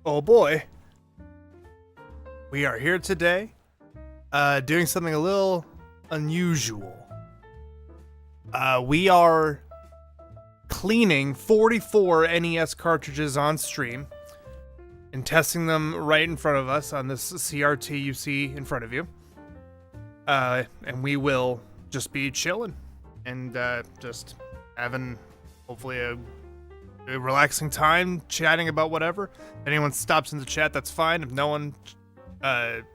Oh boy. We are here today, doing something a little unusual. We are cleaning 44 NES cartridges on stream and testing them right in front of us on this CRT you see in front of you. And we will just be chilling and just having, hopefully, a relaxing time chatting about whatever. If anyone stops in the chat, that's fine. If no one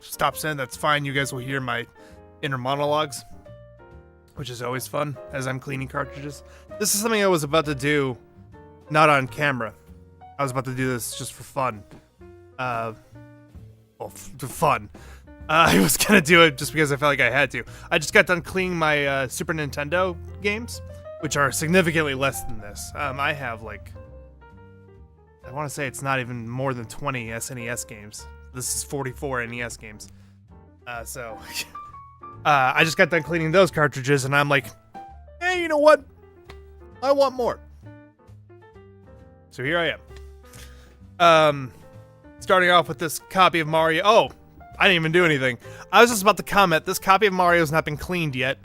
stops in, that's fine. You guys will hear my inner monologues, which is always fun as I'm cleaning cartridges. This is something I was about to do, not on camera. I was about to do this just for fun. Fun. I was gonna do it just because I felt like I had to. I just got done cleaning my Super Nintendo games, which are significantly less than this. I have like, I want to say it's not even more than 20 SNES games. This is 44 NES games. I just got done cleaning those cartridges, and I'm like, hey, you know what? I want more. So here I am. Starting off with this copy of Mario. Oh, I didn't even do anything. I was just about to comment, this copy of Mario has not been cleaned yet.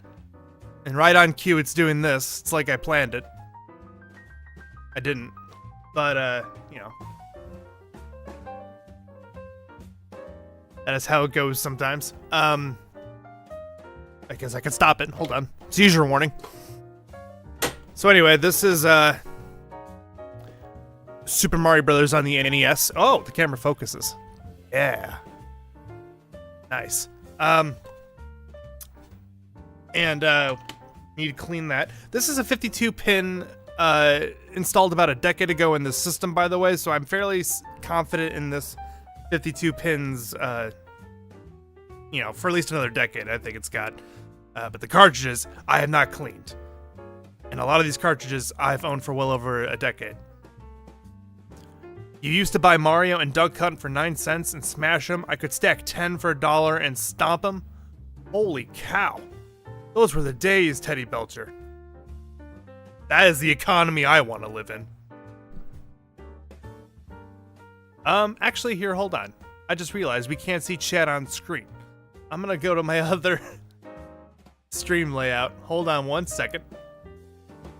And right on cue, it's doing this. It's like I planned it. I didn't. But, you know. That is how it goes sometimes. I guess I can stop it. Hold on. Seizure warning. So anyway, this is, Super Mario Brothers on the NES. Oh, the camera focuses. Yeah. Nice. Need to clean that. This is a 52-pin, installed about a decade ago in the system, by the way, so I'm fairly confident in this 52 pins, for at least another decade, I think it's got. But the cartridges, I have not cleaned. And a lot of these cartridges I've owned for well over a decade. You used to buy Mario and Duck Hunt for 9 cents and smash them. I could stack 10 for $1 and stomp them. Holy cow. Those were the days, Teddy Belcher. That is the economy I want to live in. Actually, here, hold on. I just realized we can't see chat on screen. I'm gonna go to my other stream layout. Hold on 1 second.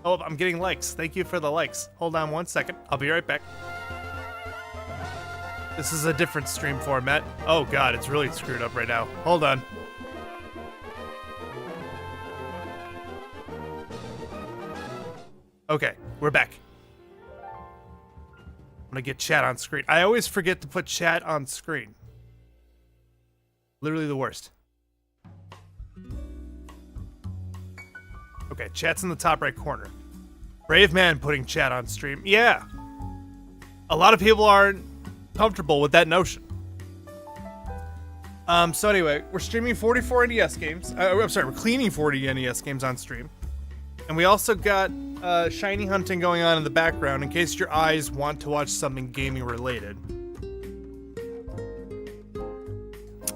Oh, I'm getting likes. Thank you for the likes. Hold on 1 second. I'll be right back. This is a different stream format. Oh god, it's really screwed up right now. Hold on. Okay, we're back. I'm gonna get chat on screen. I always forget to put chat on screen. Literally the worst. Okay, chat's in the top right corner. Brave man putting chat on stream. Yeah. A lot of people aren't comfortable with that notion. So anyway, we're streaming 44 NES games. I'm sorry, we're cleaning 40 NES games on stream. And we also got shiny hunting going on in the background in case your eyes want to watch something gaming related.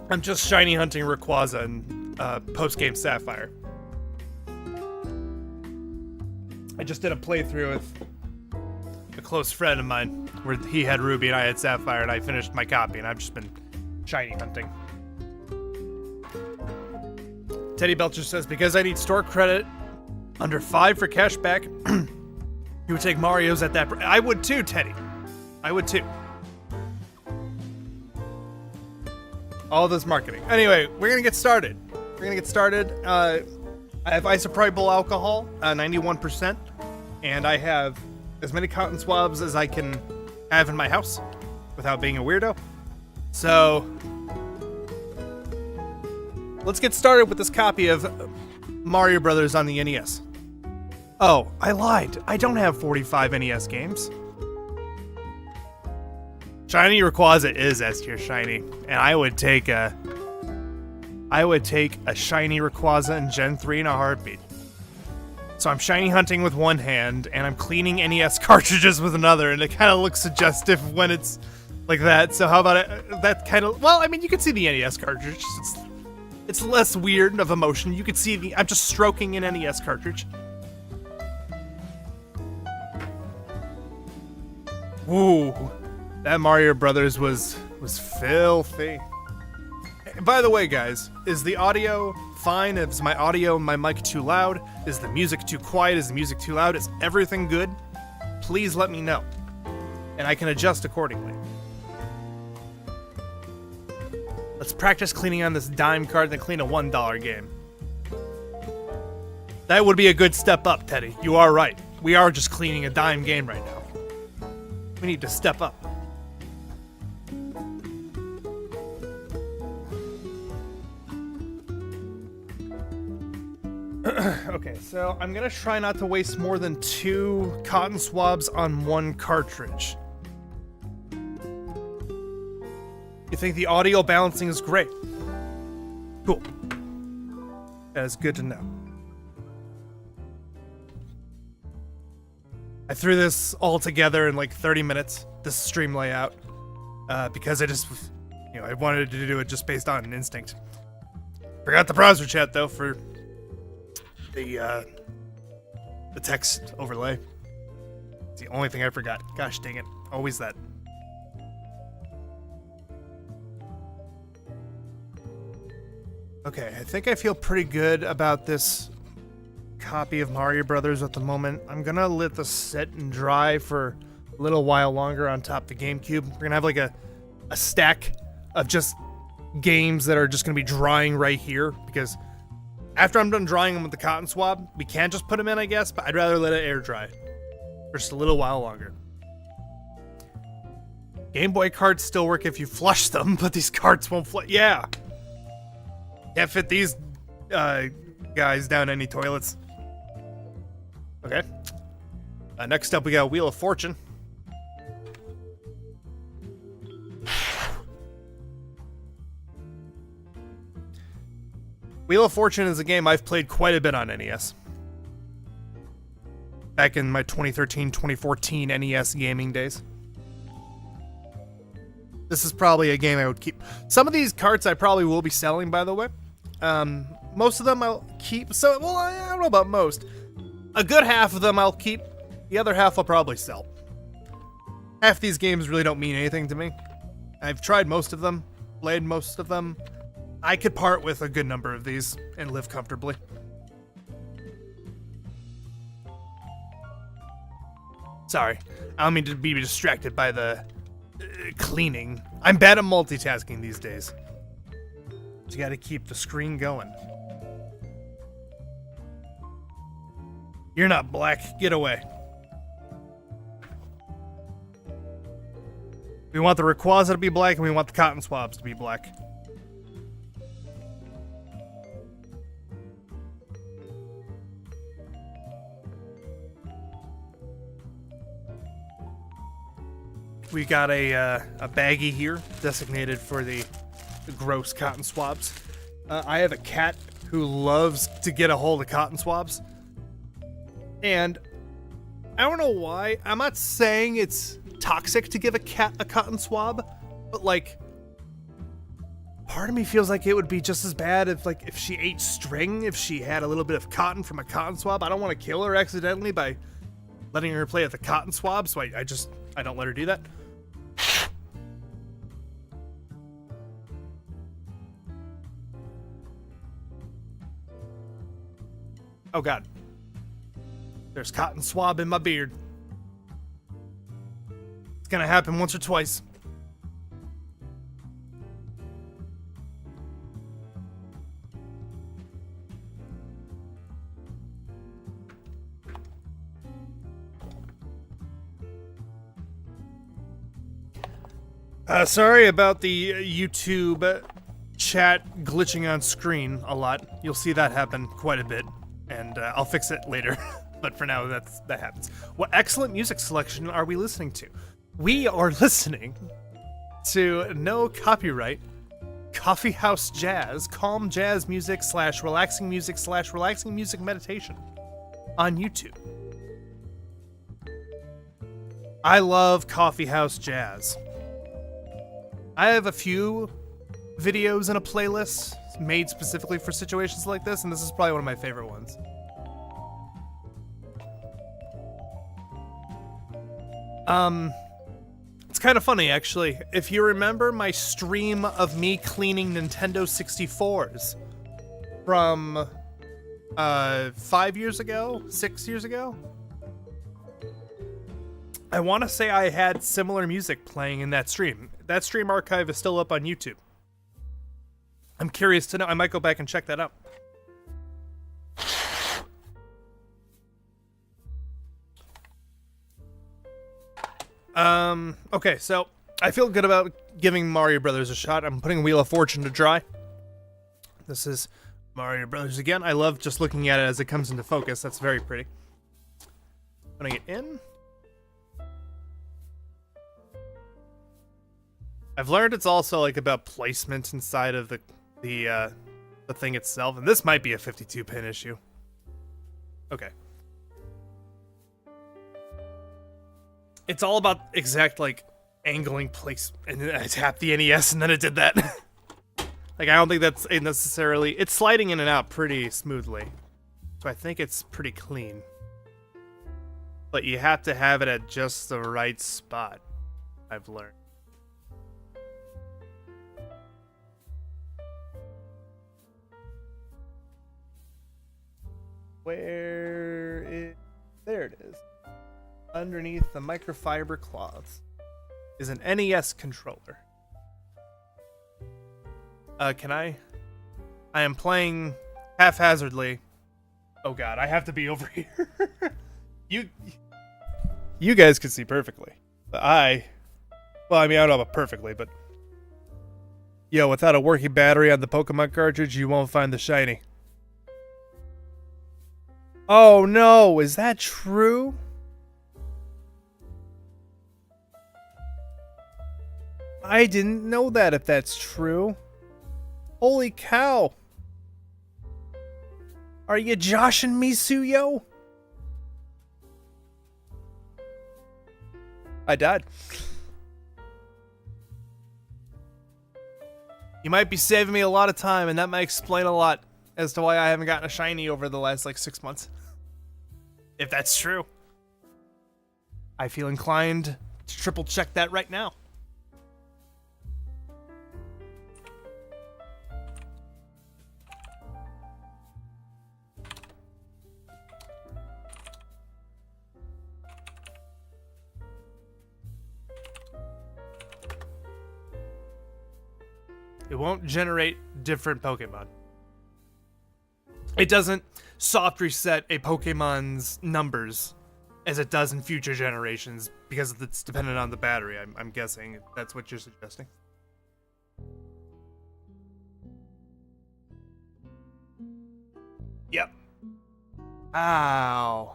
I'm just shiny hunting Rayquaza and post-game Sapphire. I just did a playthrough with a close friend of mine where he had Ruby and I had Sapphire, and I finished my copy, and I've just been shiny hunting. Teddy Belcher says, because I need store credit under 5 for cash back, you would take Mario's at that. I would too, Teddy. I would too. All this marketing. Anyway, we're gonna get started. I have isopropyl alcohol, 91%, and I have as many cotton swabs as I can have in my house without being a weirdo. So let's get started with this copy of Mario Brothers on the NES. Oh, I lied. I don't have 45 NES games. Shiny Rayquaza is S tier shiny, and I would take a shiny Rayquaza in Gen 3 in a heartbeat. So I'm shiny hunting with one hand, and I'm cleaning NES cartridges with another, and it kind of looks suggestive when it's like that. So how about that kind of... Well, I mean, you can see the NES cartridge. It's less weird of a motion. You can see I'm just stroking an NES cartridge. Ooh, That Mario Brothers was filthy. By the way, guys, is the audio fine? Is my audio and my mic too loud? Is the music too quiet? Is the music too loud? Is everything good? Please let me know, and I can adjust accordingly. Let's practice cleaning on this dime card and clean a $1 game. That would be a good step up, Teddy. You are right. We are just cleaning a dime game right now. We need to step up. Okay, so I'm gonna try not to waste more than 2 cotton swabs on 1 cartridge. You think the audio balancing is great? Cool. That is good to know. I threw this all together in like 30 minutes, this stream layout, because I just, I wanted to do it just based on instinct. Forgot the browser chat though for the text overlay. It's the only thing I forgot. Gosh dang it. Always that. Okay, I think I feel pretty good about this copy of Mario Brothers at the moment. I'm gonna let this sit and dry for a little while longer on top of the GameCube. We're gonna have like a stack of just games that are just gonna be drying right here, because after I'm done drying them with the cotton swab, we can just put them in, I guess, but I'd rather let it air dry for just a little while longer. Game Boy cards still work if you flush them, but these cards won't flush. Yeah. Can't fit these guys down any toilets. Okay. Next up, we got Wheel of Fortune. Wheel of Fortune is a game I've played quite a bit on NES. Back in my 2013-2014 NES gaming days. This is probably a game I would keep. Some of these carts I probably will be selling, by the way. Most of them I'll keep. So, well, I don't know about most. A good half of them I'll keep. The other half I'll probably sell. Half these games really don't mean anything to me. I've tried most of them, played most of them. I could part with a good number of these and live comfortably. Sorry, I don't mean to be distracted by the cleaning. I'm bad at multitasking these days. You gotta keep the screen going. You're not black. Get away. We want the Rayquaza to be black, and we want the cotton swabs to be black. We got a baggie here designated for the gross cotton swabs. I have a cat who loves to get a hold of cotton swabs. And I don't know why. I'm not saying it's toxic to give a cat a cotton swab, but like, part of me feels like it would be just as bad if she ate string, if she had a little bit of cotton from a cotton swab. I don't want to kill her accidentally by letting her play with the cotton swab, so I don't let her do that. Oh god. There's cotton swab in my beard. It's gonna happen once or twice. Sorry about the YouTube chat glitching on screen a lot. You'll see that happen quite a bit, and I'll fix it later. But for now, that happens. What excellent music selection are we listening to? We are listening to no copyright coffee house jazz, calm jazz music / relaxing music / relaxing music meditation on YouTube. I love coffee house jazz. I have a few videos in a playlist made specifically for situations like this, and this is probably one of my favorite ones. It's It's kind of funny, actually. If you remember my stream of me cleaning Nintendo 64s from 5 years ago, 6 years ago, I want to say I had similar music playing in that stream. That stream archive is still up on YouTube. I'm curious to know. I might go back and check that out. Okay, so I feel good about giving Mario Brothers a shot. I'm putting Wheel of Fortune to dry. This is Mario Brothers again. I love just looking at it as it comes into focus. That's very pretty. Putting it in. I've learned it's also like about placement inside of the thing itself, and this might be a 52-pin issue. Okay. It's all about exact, like, angling place, and then I tapped the NES, and then it did that. Like, I don't think that's necessarily... It's sliding in and out pretty smoothly, so I think it's pretty clean. But you have to have it at just the right spot, I've learned. There it is. Underneath the microfiber cloths is an NES controller. I am playing haphazardly. Oh god, I have to be over here. You guys can see perfectly. But well, I mean, I don't know about perfectly, but yo, without a working battery on the Pokemon cartridge, you won't find the shiny. Oh no, is that true? I didn't know that, if that's true. Holy cow. Are you joshing me, Suyo? I died. You might be saving me a lot of time, and that might explain a lot as to why I haven't gotten a shiny over the last, like, 6 months. If that's true. I feel inclined to triple check that right now. It won't generate different Pokemon. It doesn't soft reset a Pokemon's numbers as it does in future generations because it's dependent on the battery. I'm guessing that's what you're suggesting. Yep. Ow.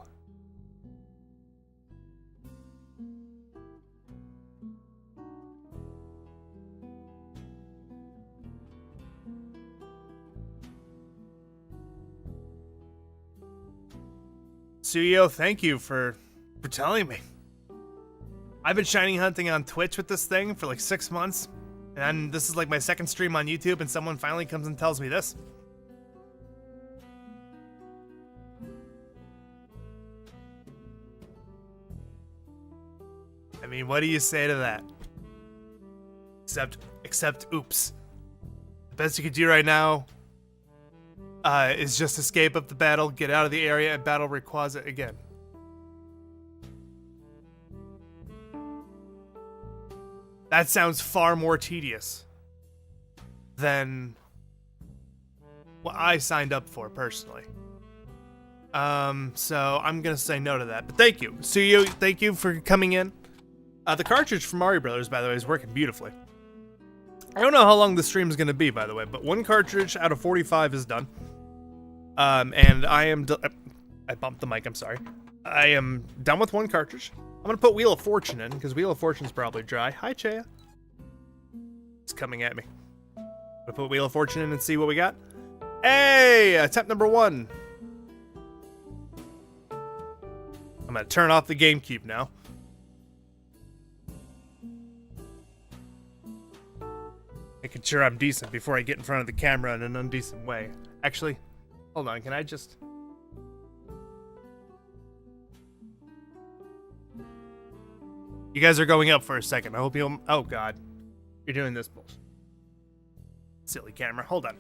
Suyo, thank you for telling me. I've been shiny hunting on Twitch with this thing for like 6 months, and this is like my second stream on YouTube, and someone finally comes and tells me this. I mean, what do you say to that? Except, oops. The best you could do right now is just escape up the battle, get out of the area, and battle Rayquaza again. That sounds far more tedious than what I signed up for, personally. So I'm gonna say no to that. But thank you. Suyo, thank you for coming in. The cartridge for Mario Brothers, by the way, is working beautifully. I don't know how long the stream is gonna be, by the way, but 1 cartridge out of 45 is done. And I am... I bumped the mic, I'm sorry. I am done with 1 cartridge. I'm gonna put Wheel of Fortune in, because Wheel of Fortune's probably dry. Hi, Chaya. It's coming at me. I'm gonna put Wheel of Fortune in and see what we got. Hey! Attempt number 1. I'm gonna turn off the GameCube now. Making sure I'm decent before I get in front of the camera in an undecent way. Actually... hold on, can I just... You guys are going up for a second. I hope you'll... Oh, God. You're doing this bullshit. Silly camera. Hold on.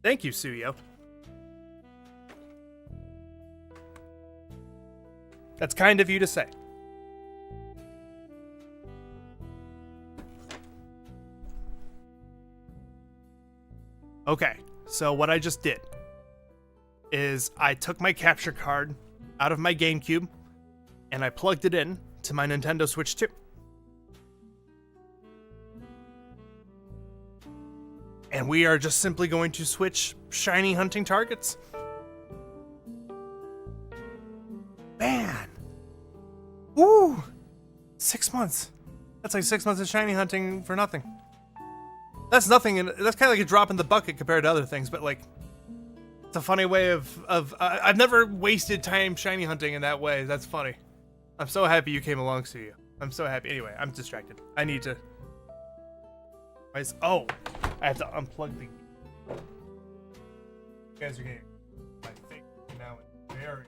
Thank you, Suyo. That's kind of you to say. Okay, so what I just did is I took my capture card out of my GameCube and I plugged it in to my Nintendo Switch 2. And we are just simply going to switch shiny hunting targets. Man. Ooh. 6 months. That's like 6 months of shiny hunting for nothing. That's nothing, and that's kind of like a drop in the bucket compared to other things, but like, it's a funny way of I've never wasted time shiny hunting in that way. That's funny. I'm so happy you came along, Suyu. I'm so happy. Anyway, I'm distracted. I need to... Oh! I have to unplug the... You guys are getting my thing now. It's very...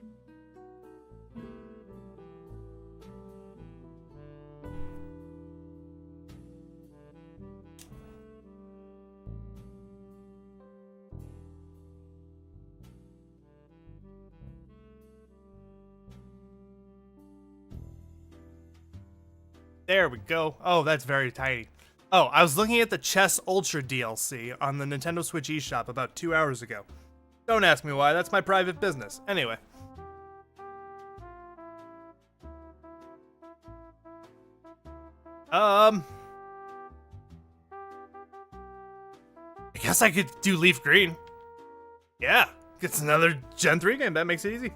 There we go. Oh, that's very tiny. Oh, I was looking at the Chess Ultra DLC on the Nintendo Switch eShop about 2 hours ago. Don't ask me why, that's my private business. Anyway. I guess I could do Leaf Green. Yeah, it's another Gen 3 game, that makes it easy.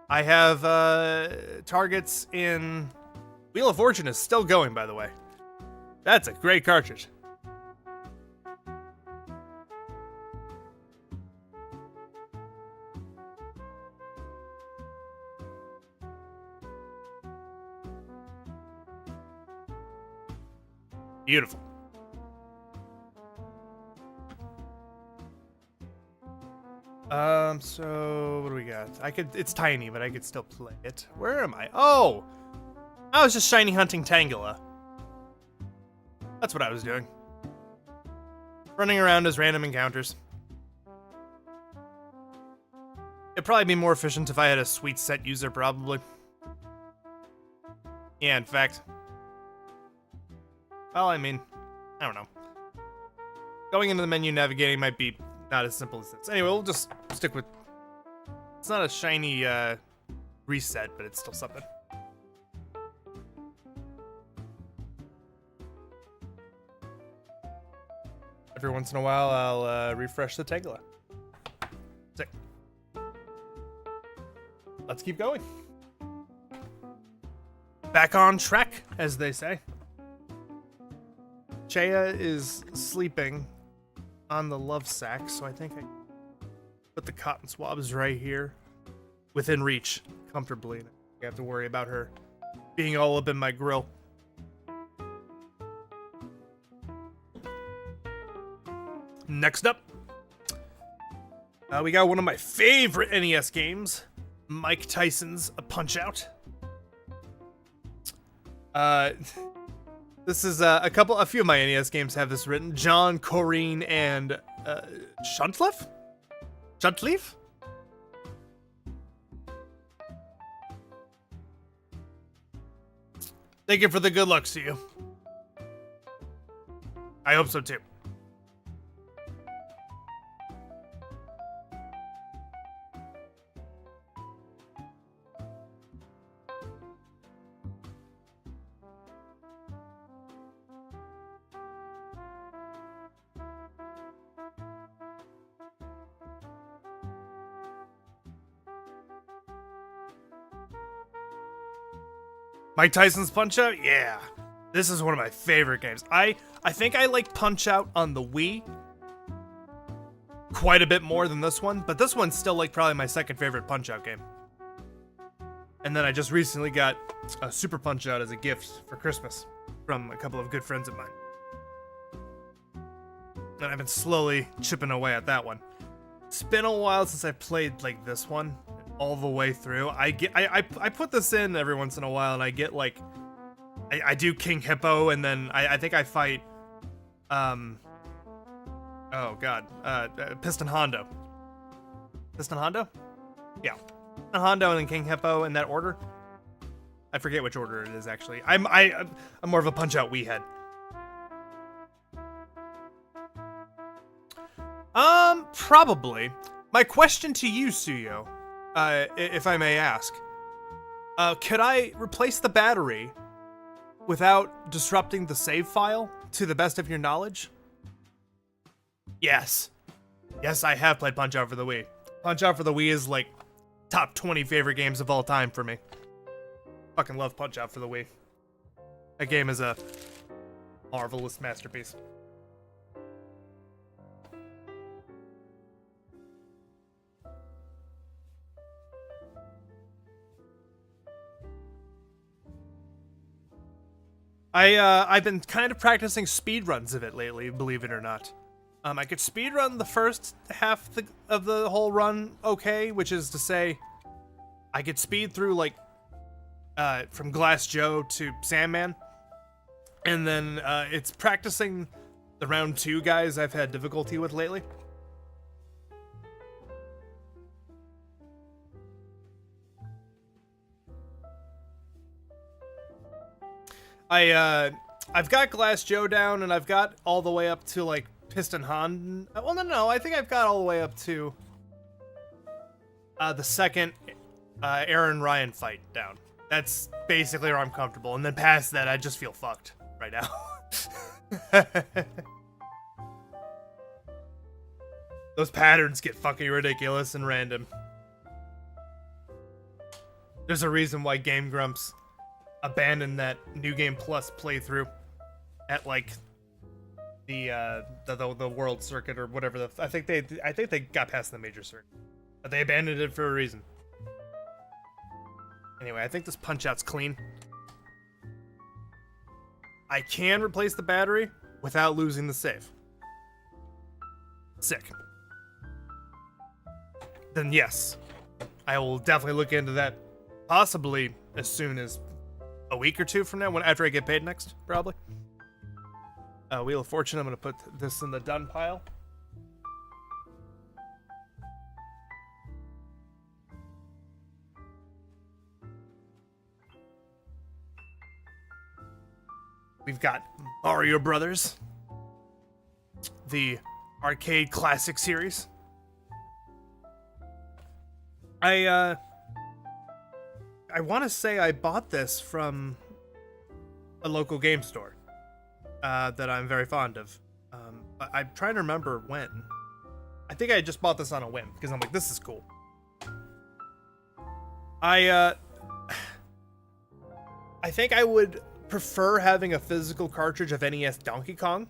I have targets in... Wheel of Fortune is still going, by the way. That's a great cartridge. Beautiful. So what do we got? It's tiny, but I could still play it. Where am I? Oh! I was just shiny hunting Tangela. That's what I was doing. Running around as random encounters. It'd probably be more efficient if I had a sweet set user, probably. Yeah, in fact. Well, I mean, I don't know. Going into the menu navigating might be not as simple as this. Anyway, we'll just stick with... It's not a shiny reset, but it's still something. Every once in a while, I'll refresh the Tegla. Sick. Let's keep going. Back on track, as they say. Chaya is sleeping on the love sack, so I think I put the cotton swabs right here, within reach, comfortably. I have to worry about her being all up in my grill. Next up, we got one of my favorite NES games, Mike Tyson's Punch-Out. This is a few of my NES games have this written. John, Corrine, and Shuntleaf? Shuntleaf? Thank you for the good luck, to you. I hope so too. Mike Tyson's Punch-Out? Yeah. This is one of my favorite games. I think I like Punch-Out on the Wii quite a bit more than this one, but this one's still like probably my second favorite Punch-Out game. And then I just recently got a Super Punch-Out as a gift for Christmas from a couple of good friends of mine. And I've been slowly chipping away at that one. It's been a while since I played like this one all the way through. I put this in every once in a while, and I get like I do King Hippo, and then I think I fight oh god, Piston Hondo. Piston Hondo? Yeah. Piston Hondo and then King Hippo in that order. I forget which order it is actually. I'm more of a Punch-Out Wii head. Probably. My question to you, Suyo, if I may ask, could I replace the battery without disrupting the save file to the best of your knowledge? Yes. Yes, I have played Punch-Out for the Wii. Punch-Out for the Wii is like top 20 favorite games of all time for me. Fucking love Punch-Out for the Wii. That game is a marvelous masterpiece. I've been kind of practicing speed runs of it lately, believe it or not. I could speed run the first half of the whole run okay, which is to say, I could speed through like from Glass Joe to Sandman, and then it's practicing the round 2 guys I've had difficulty with lately. I've got Glass Joe down, and I've got all the way up to like Piston Han. Well, no, I think I've got all the way up to the second Aaron Ryan fight down. That's basically where I'm comfortable, and then past that, I just feel fucked right now. Those patterns get fucking ridiculous and random. There's a reason why Game Grumps abandoned that New Game Plus playthrough at like the world circuit or whatever. I think they got past the major circuit, but they abandoned it for a reason. Anyway, I think this Punch-Out's clean. I can replace the battery without losing the save. Sick. Then yes, I will definitely look into that, possibly as soon as a week or 2 from now, after I get paid next, probably. Wheel of Fortune, I'm going to put this in the done pile. We've got Mario Brothers, the arcade classic series. I want to say I bought this from a local game store that I'm very fond of. I'm trying to remember when. I think I just bought this on a whim because I'm like, this is cool. I think I would prefer having a physical cartridge of NES Donkey Kong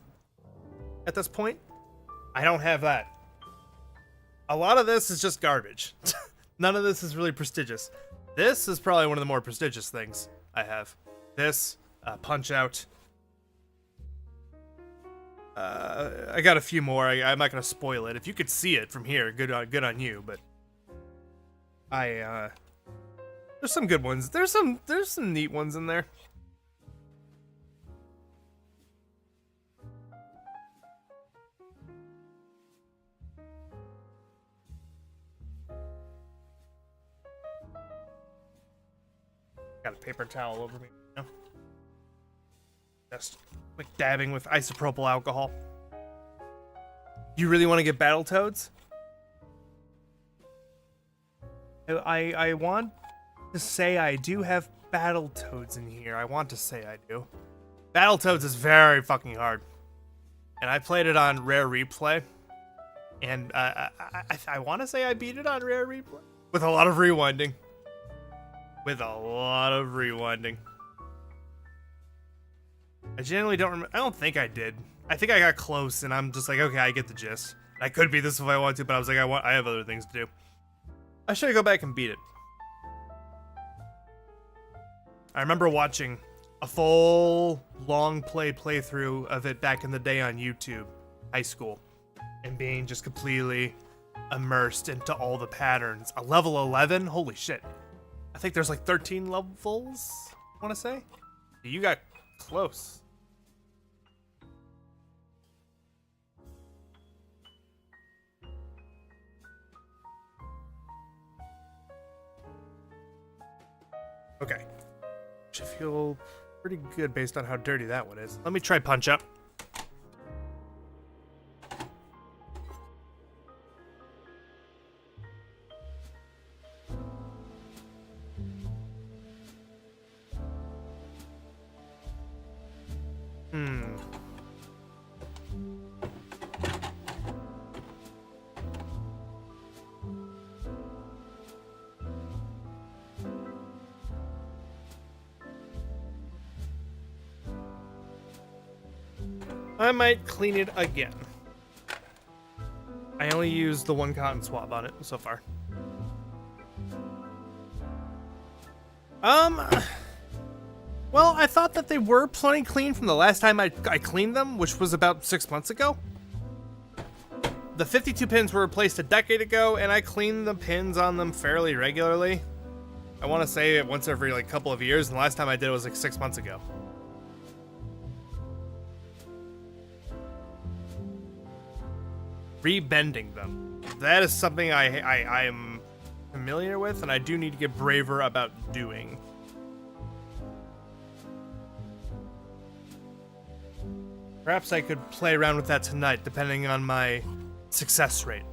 at this point. I don't have that. A lot of this is just garbage. None of this is really prestigious. This is probably one of the more prestigious things I have. This, Punch-Out. I got a few more. I'm not gonna spoil it. If you could see it from here, good on you. But there's some good ones. There's some neat ones in there. Got a paper towel over me. You know? Just quick dabbing with isopropyl alcohol. You really want to get Battletoads? I want to say I do have Battletoads in here. I want to say I do. Battletoads is very fucking hard. And I played it on Rare Replay. And I want to say I beat it on Rare Replay. With a lot of rewinding. I generally don't remember. I don't think I did. I think I got close, and I'm just like, okay, I get the gist. I could beat this if I want to, but I was like, I have other things to do. I should go back and beat it. I remember watching a full long playthrough of it back in the day on YouTube, high school, and being just completely immersed into all the patterns. A level 11? Holy shit. I think there's like 13 levels, I want to say. You got close. Okay. Should feel pretty good based on how dirty that one is. Let me try Punch Up. I might clean it again. I only used the one cotton swab on it so far. Well, I thought that they were plenty clean from the last time I cleaned them, which was about 6 months ago. The 52 pins were replaced a decade ago, and I cleaned the pins on them fairly regularly. I want to say once every like couple of years, and the last time I did it was like 6 months ago. Rebending them. That is something I am familiar with, and I do need to get braver about doing. Perhaps I could play around with that tonight, depending on my success rate.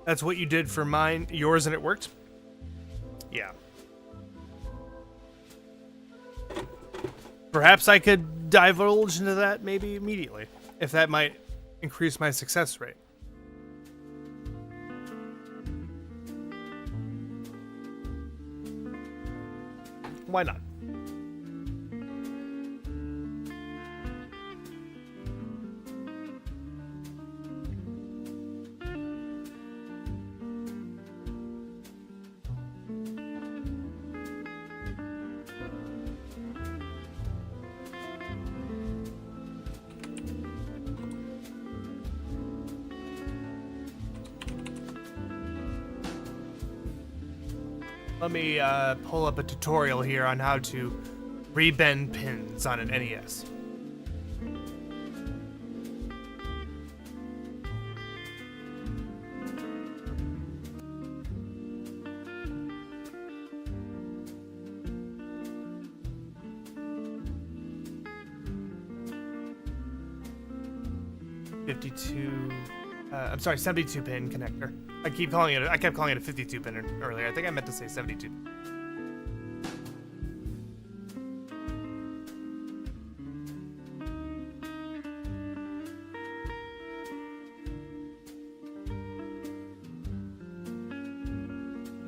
That's what you did for yours, and it worked? Yeah. Perhaps I could divulge into that maybe immediately, if that might increase my success rate. Why not? Let me pull up a tutorial here on how to rebend pins on an NES. I'm sorry, 72 pin connector. I kept calling it a 52 pin earlier. I think I meant to say 72.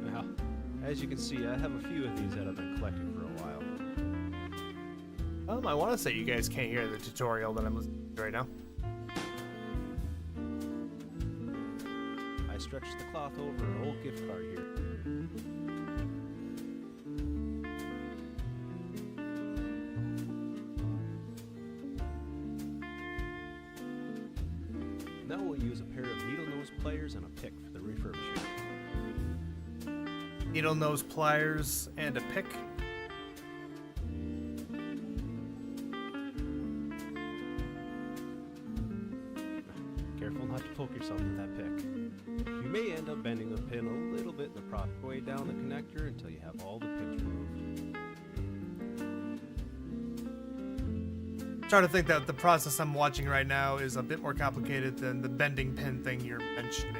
Well, as you can see, I have a few of these that I've been collecting for a while. I want to say you guys can't hear the tutorial that I'm listening to right now. I stretched the cloth over an old gift card here. Now we'll use a pair of needle nose pliers and a pick for the refurbishing. Needle nose pliers and a pick. Careful not to poke yourself with that pick. You may end up bending the pin a little bit in the proper way down the connector until you have all the pins removed. I'm trying to think that the process I'm watching right now is a bit more complicated than the bending pin thing you're mentioning.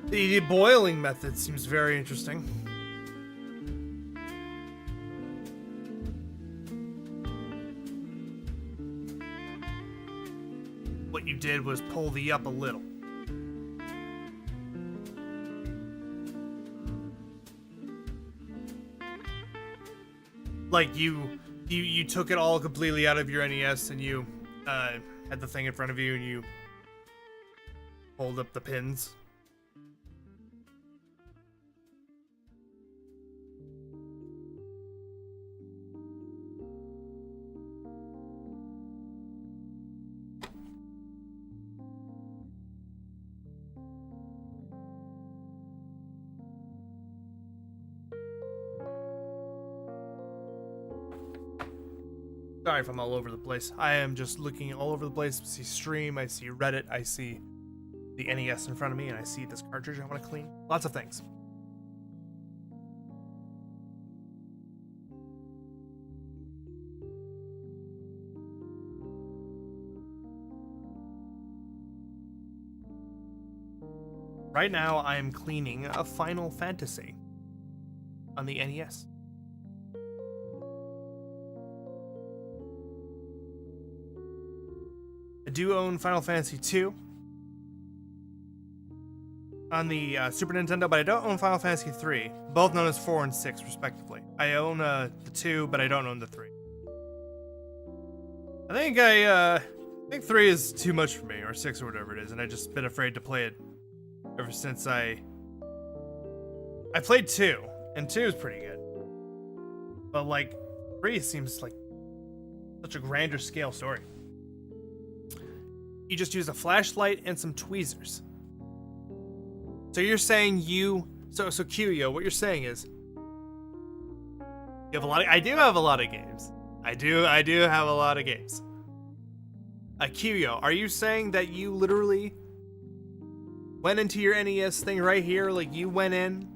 The boiling method seems very interesting. What you did was pull the up a little. Like you took it all completely out of your NES and you had the thing in front of you and you pulled up the pins. Sorry if I'm all over the place. I am just looking all over the place. I see stream, I see Reddit, I see the NES in front of me, and I see this cartridge I want to clean. Lots of things. Right now, I am cleaning a Final Fantasy on the NES. I do own Final Fantasy 2 on the Super Nintendo, but I don't own Final Fantasy 3, both known as 4 and 6, respectively. I own the 2, but I don't own the 3. I think 3 is too much for me, or 6 or whatever it is, and I've just been afraid to play it ever since I played 2, and 2 is pretty good. But, like, 3 seems like such a grander scale story. You just use a flashlight and some tweezers. So you're saying so Kyo, what you're saying is you have a lot of, I do have a lot of games. I do have a lot of games. Kyo, are you saying that you literally went into your NES thing right here, like you went in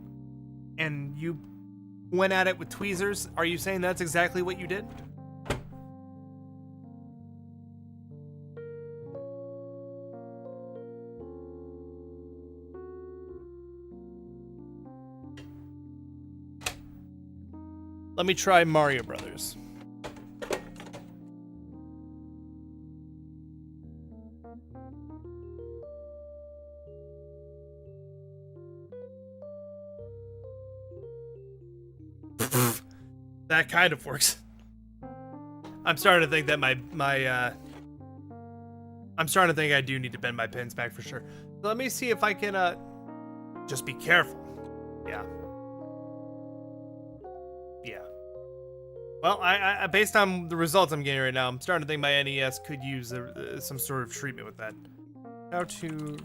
and you went at it with tweezers? Are you saying that's exactly what you did? Let me try Mario Brothers. That kind of works. I'm starting to think that I'm starting to think I do need to bend my pins back for sure. So let me see if I can just be careful. Yeah. Yeah. Well, I based on the results I'm getting right now, I'm starting to think my NES could use some sort of treatment with that. How to...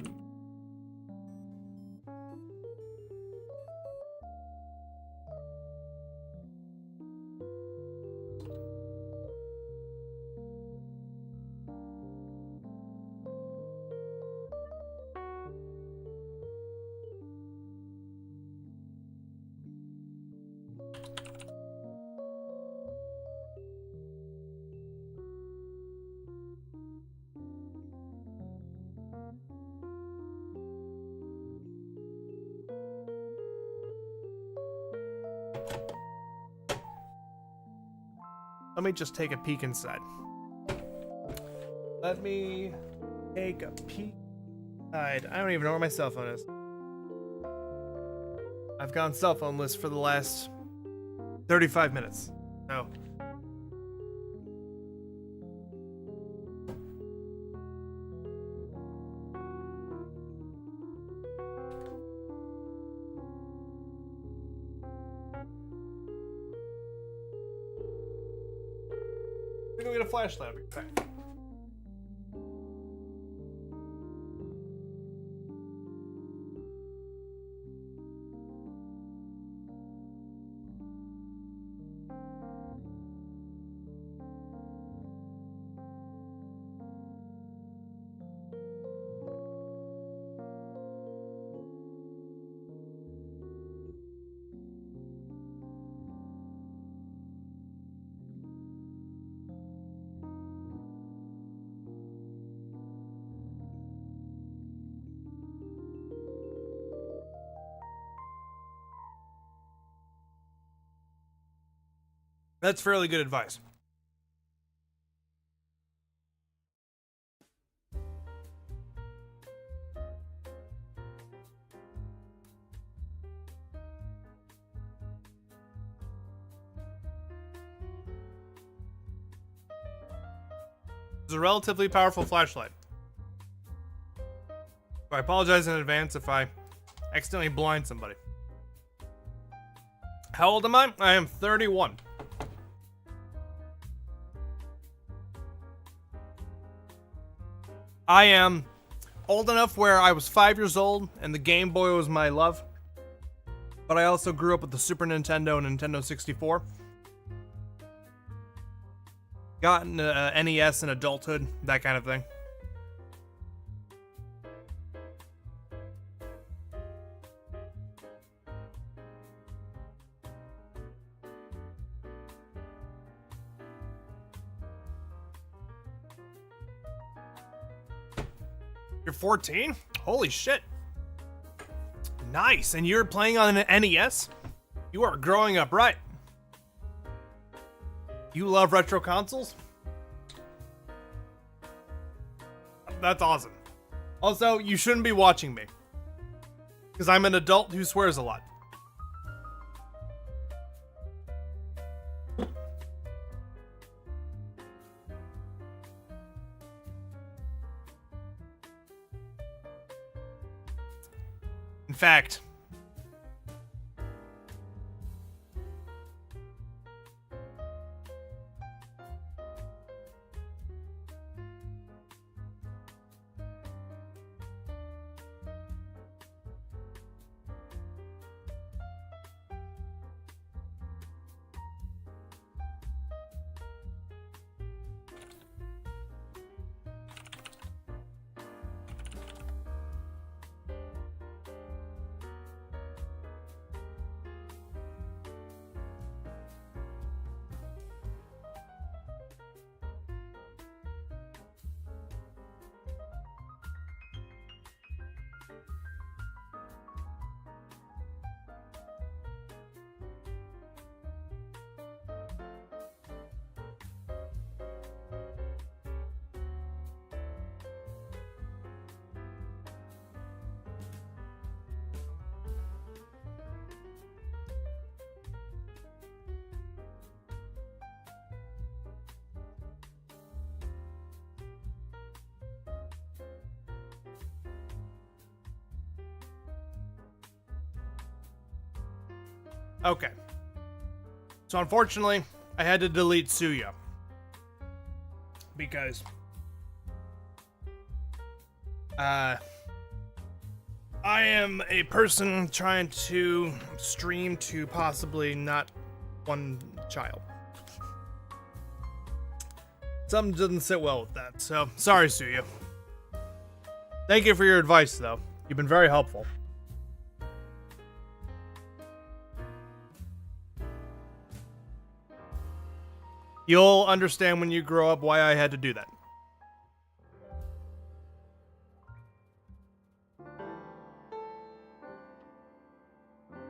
Let me just take a peek inside. Let me take a peek inside. I don't even know where my cell phone is. I've gone cell phone-less for the last 35 minutes. So. We're gonna get a flashlight. Okay. That's fairly good advice. It's a relatively powerful flashlight. I apologize in advance if I accidentally blind somebody. How old am I? I am 31. I am old enough where I was 5 years old and the Game Boy was my love. But I also grew up with the Super Nintendo and Nintendo 64. Got an NES in adulthood, that kind of thing. You're 14? Holy shit. Nice. And you're playing on an NES? You are growing up right. You love retro consoles? That's awesome. Also, you shouldn't be watching me. Because I'm an adult who swears a lot. In fact, okay. So unfortunately, I had to delete Suya. Because I am a person trying to stream to possibly not one child. Something doesn't sit well with that, so sorry, Suya. Thank you for your advice, though. You've been very helpful. You'll understand when you grow up why I had to do that.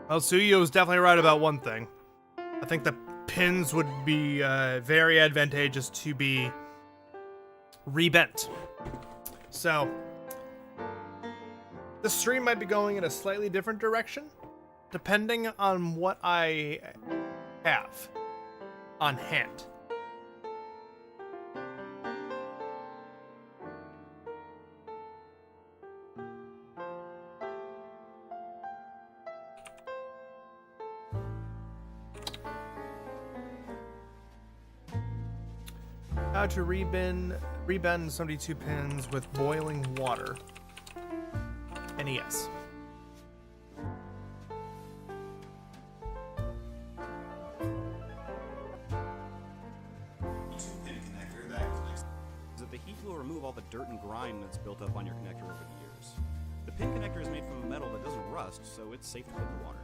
Well, Suya was definitely right about one thing. I think the pins would be very advantageous to be rebent. So, the stream might be going in a slightly different direction, depending on what I have on hand. How to rebend 72 pins with boiling water. NES. The heat will remove all the dirt and grime that's built up on your connector over the years. The pin connector is made from a metal that doesn't rust, so it's safe to put in the water.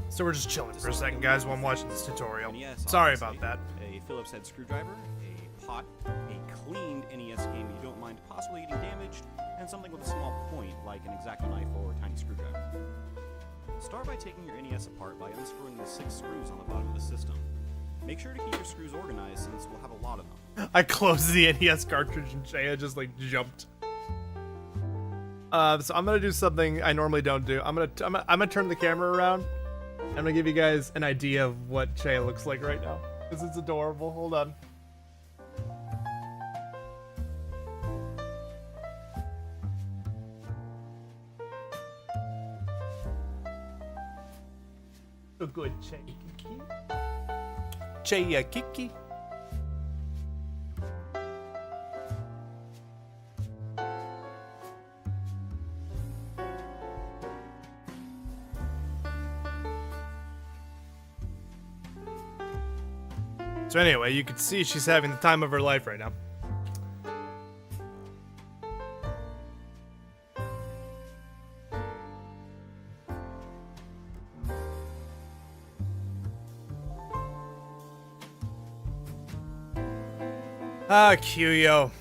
So we're just chilling for a second, guys, while I'm watching this tutorial. NES, Sorry obviously, about that. A Phillips head screwdriver, a pot, a cleaned NES game you don't mind possibly getting damaged, and something with a small point like an X-Acto knife or a tiny screwdriver. Start by taking your NES apart by unscrewing the 6 screws on the bottom of the system. Make sure to keep your screws organized since we'll have a lot of them. I closed the NES cartridge and Shaya just like jumped. So I'm gonna do something I normally don't do. I'm gonna turn the camera around. I'm gonna give you guys an idea of what Shaya looks like right now. Because it's adorable. Hold on. So good, Shaya Kiki. Shaya Kiki. So anyway, you can see she's having the time of her life right now. Ah, Cuyo.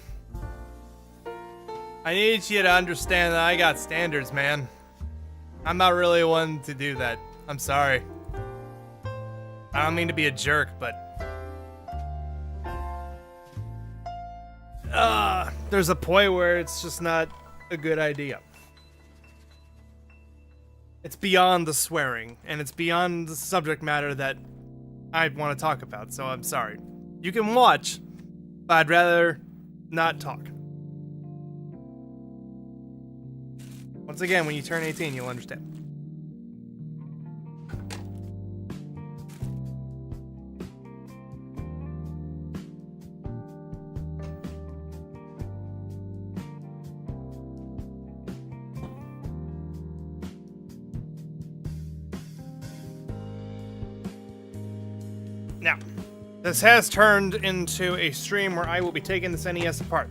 I need you to understand that I got standards, man. I'm not really one to do that. I'm sorry. I don't mean to be a jerk, but... there's a point where it's just not a good idea. It's beyond the swearing, and it's beyond the subject matter that I want to talk about, so I'm sorry. You can watch, but I'd rather not talk. Once again, when you turn 18, you'll understand. Now, this has turned into a stream where I will be taking this NES apart.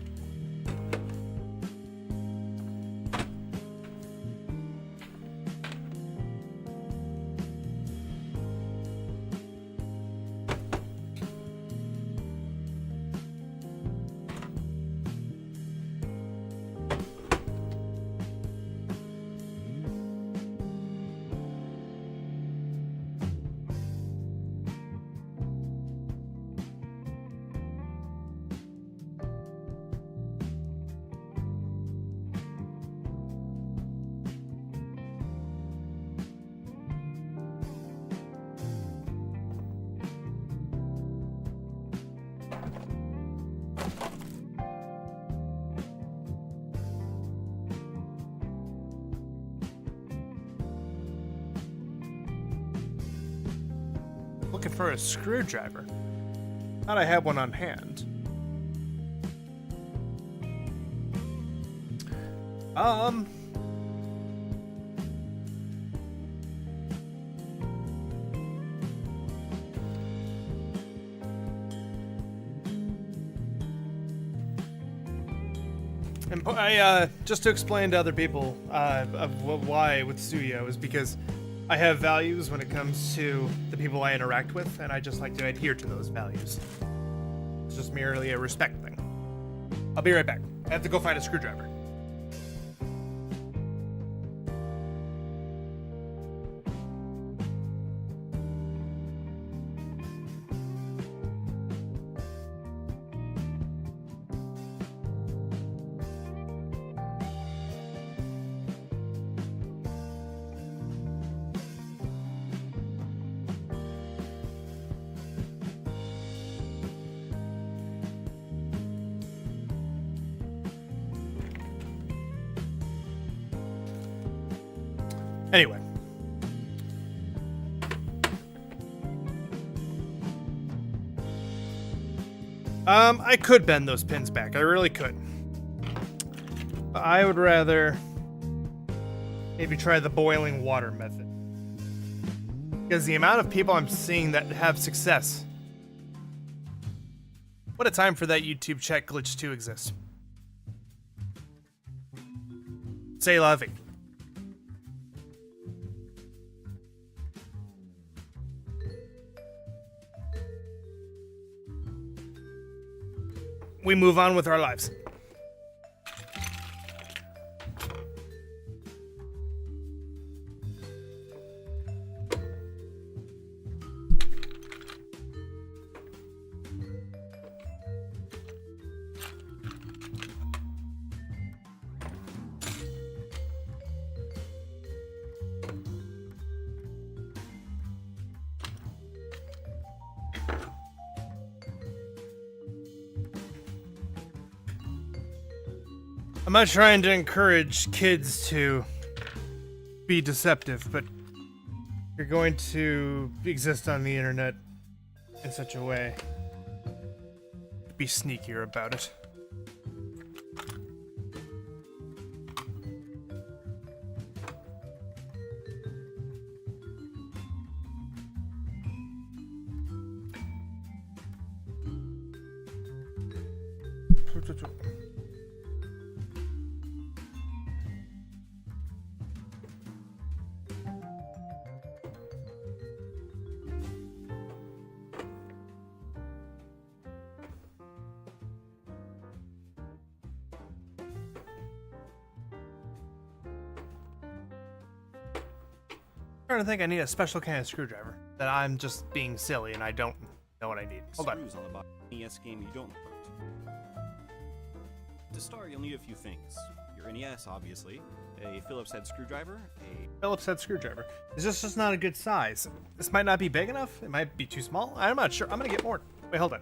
Looking for a screwdriver. Thought I had one on hand. And I, just to explain to other people why with Suyo is because I have values when it comes to the people I interact with, and I just like to adhere to those values. It's just merely a respect thing. I'll be right back. I have to go find a screwdriver. Anyway. I could bend those pins back. I really could. But I would rather maybe try the boiling water method. Because the amount of people I'm seeing that have success. What a time for that YouTube chat glitch to exist. Say la vie. We move on with our lives. I'm not trying to encourage kids to be deceptive, but you're going to exist on the internet in such a way. Be sneakier about it. I'm trying to think I need a special kind of screwdriver. That I'm just being silly and I don't know what I need. Hold on. Screws on the bottom of the NES game you don't hurt. To start, you'll need a few things. Your NES, obviously, a Phillips head screwdriver, a Phillips head screwdriver. It's just not a good size. This might not be big enough. It might be too small. I'm not sure. I'm gonna get more. Wait, hold on.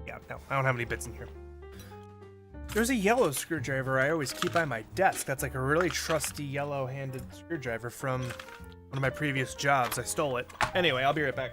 Yeah, no, I don't have any bits in here. There's a yellow screwdriver I always keep by my desk. That's like a really trusty yellow-handed screwdriver from one of my previous jobs. I stole it. Anyway, I'll be right back.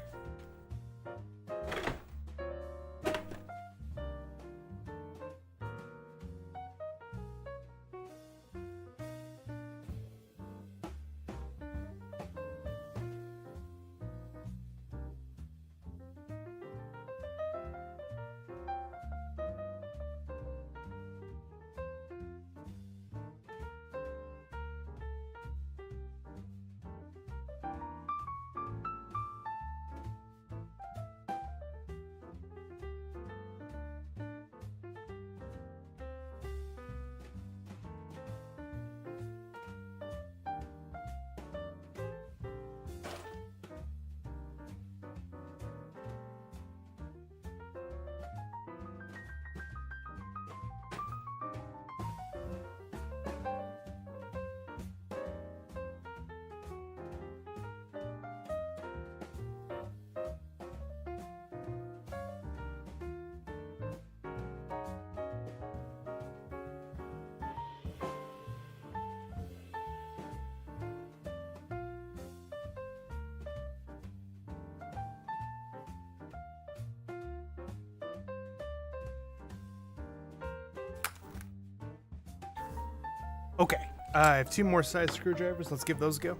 Okay, I have two more side screwdrivers. Let's give those a go.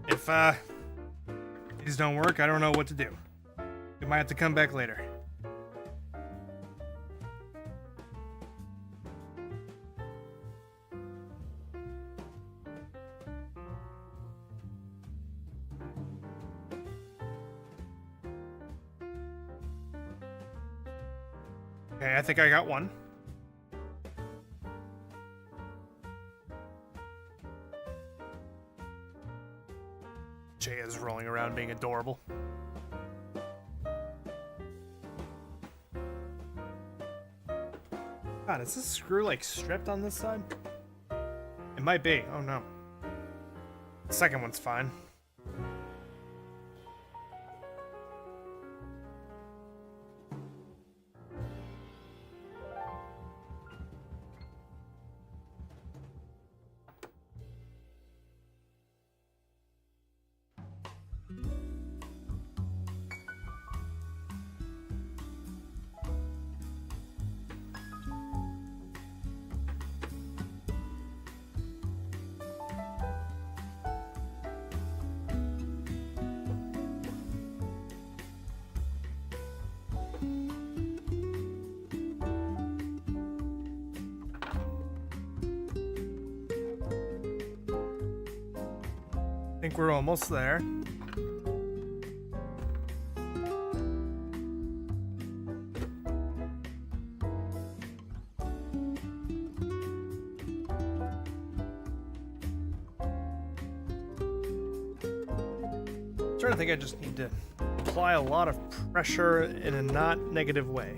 If these don't work, I don't know what to do. We might have to come back later. Okay, I think I got one. Jay is rolling around being adorable. God, is this screw like stripped on this side? It might be. Oh no. The second one's fine. I think we're almost there. I'm trying to think I just need to apply a lot of pressure in a not negative way.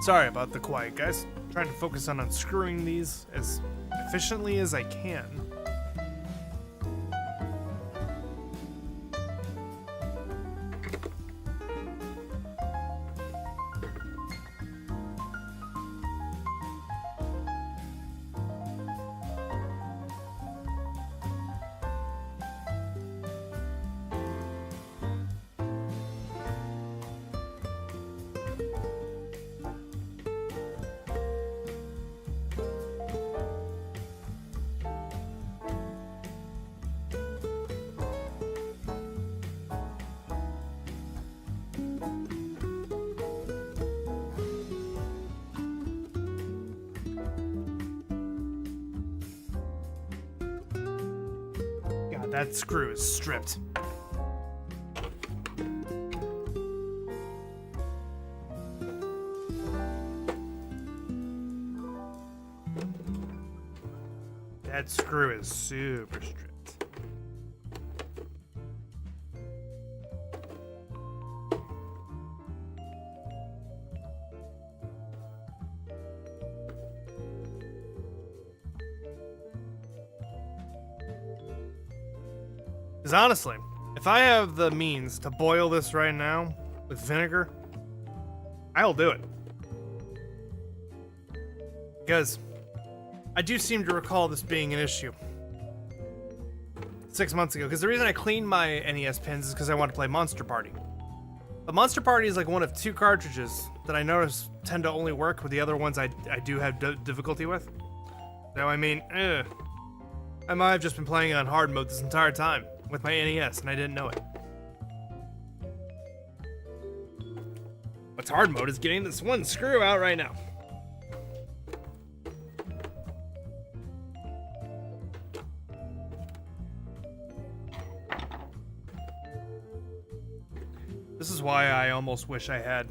Sorry about the quiet, guys. Trying to focus on unscrewing these as efficiently as I can. God, that screw is stripped. That screw is super stripped. Because honestly, if I have the means to boil this right now with vinegar, I'll do it. Because I do seem to recall this being an issue 6 months ago. Because the reason I cleaned my NES pins is because I want to play Monster Party. But Monster Party is like one of 2 cartridges that I notice tend to only work with the other ones I do have difficulty with. So I mean, I might have just been playing on hard mode this entire time with my NES and I didn't know it. What's hard mode is getting this one screw out right now. This is why I almost wish I had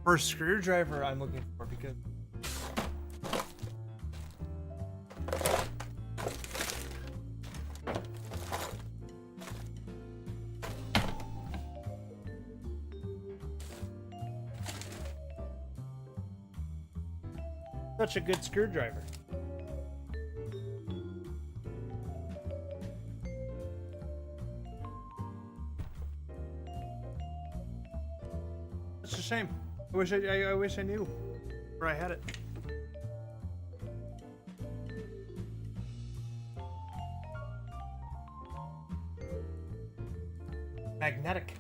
first screwdriver I'm looking for, because such a good screwdriver. It's a shame. I wish I knew where I had it. Magnetic.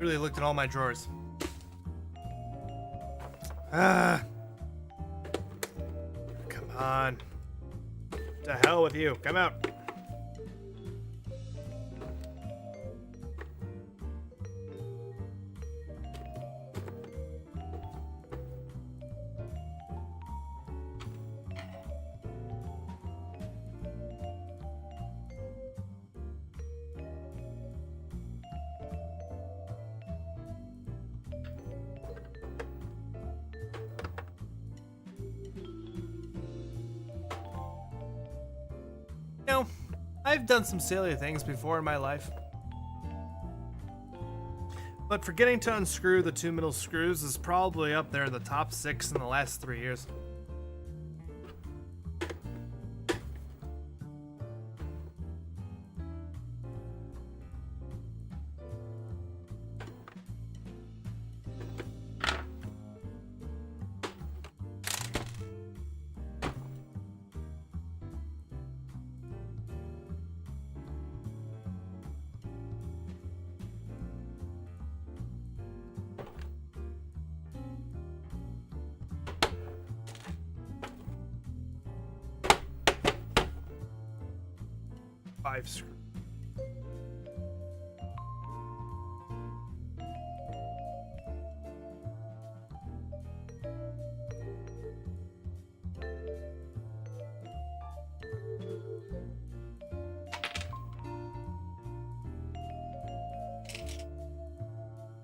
Really looked at all my drawers. Come on. To hell with you. Come out. You know, I've done some silly things before in my life. But forgetting to unscrew the 2 middle screws is probably up there in the top 6 in the last 3 years. Five screws.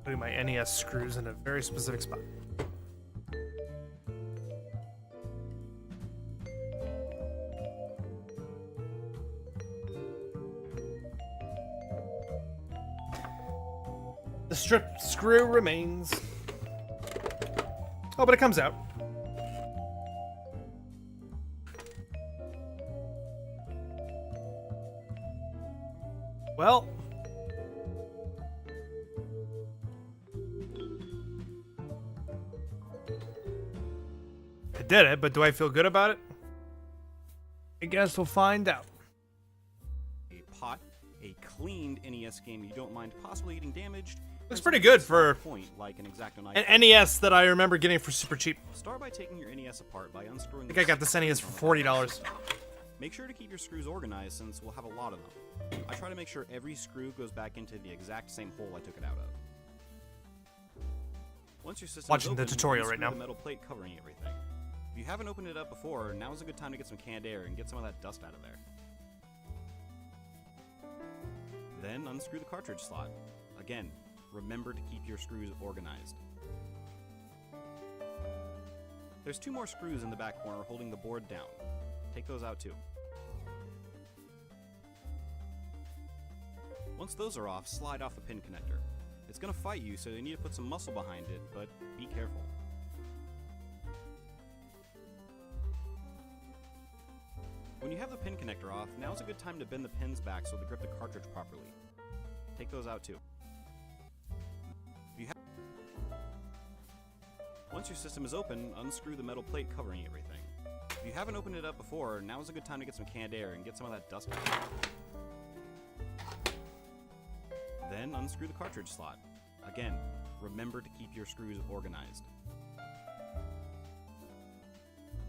Putting my NES screws in a very specific spot. strip screw remains. Oh, but it comes out. Well. I did it, but do I feel good about it? I guess we'll find out. A pot, a cleaned NES game you don't mind possibly getting damaged. Looks and pretty something good with a small for point, like an X-Acto knife. an NES that I remember getting for super cheap. Start by taking your NES apart by unscrewing. I think I got this NES for $40. Make sure to keep your screws organized since we'll have a lot of them. I try to make sure every screw goes back into the exact same hole I took it out of. Once your system Watching is the open, tutorial right unscrew now. the metal plate covering everything. If you haven't opened it up before, now is a good time to get some canned air and get some of that dust out of there. Then unscrew the cartridge slot. Again, remember to keep your screws organized. There's 2 more screws in the back corner holding the board down. Take those out too. Once those are off, slide off the pin connector. It's going to fight you, so you need to put some muscle behind it, but be careful. When you have the pin connector off, now's a good time to bend the pins back so they grip the cartridge properly. Take those out too. Once your system is open, unscrew the metal plate covering everything. If you haven't opened it up before, now's a good time to get some canned air and get some of that dust out. Then unscrew the cartridge slot. Again, remember to keep your screws organized.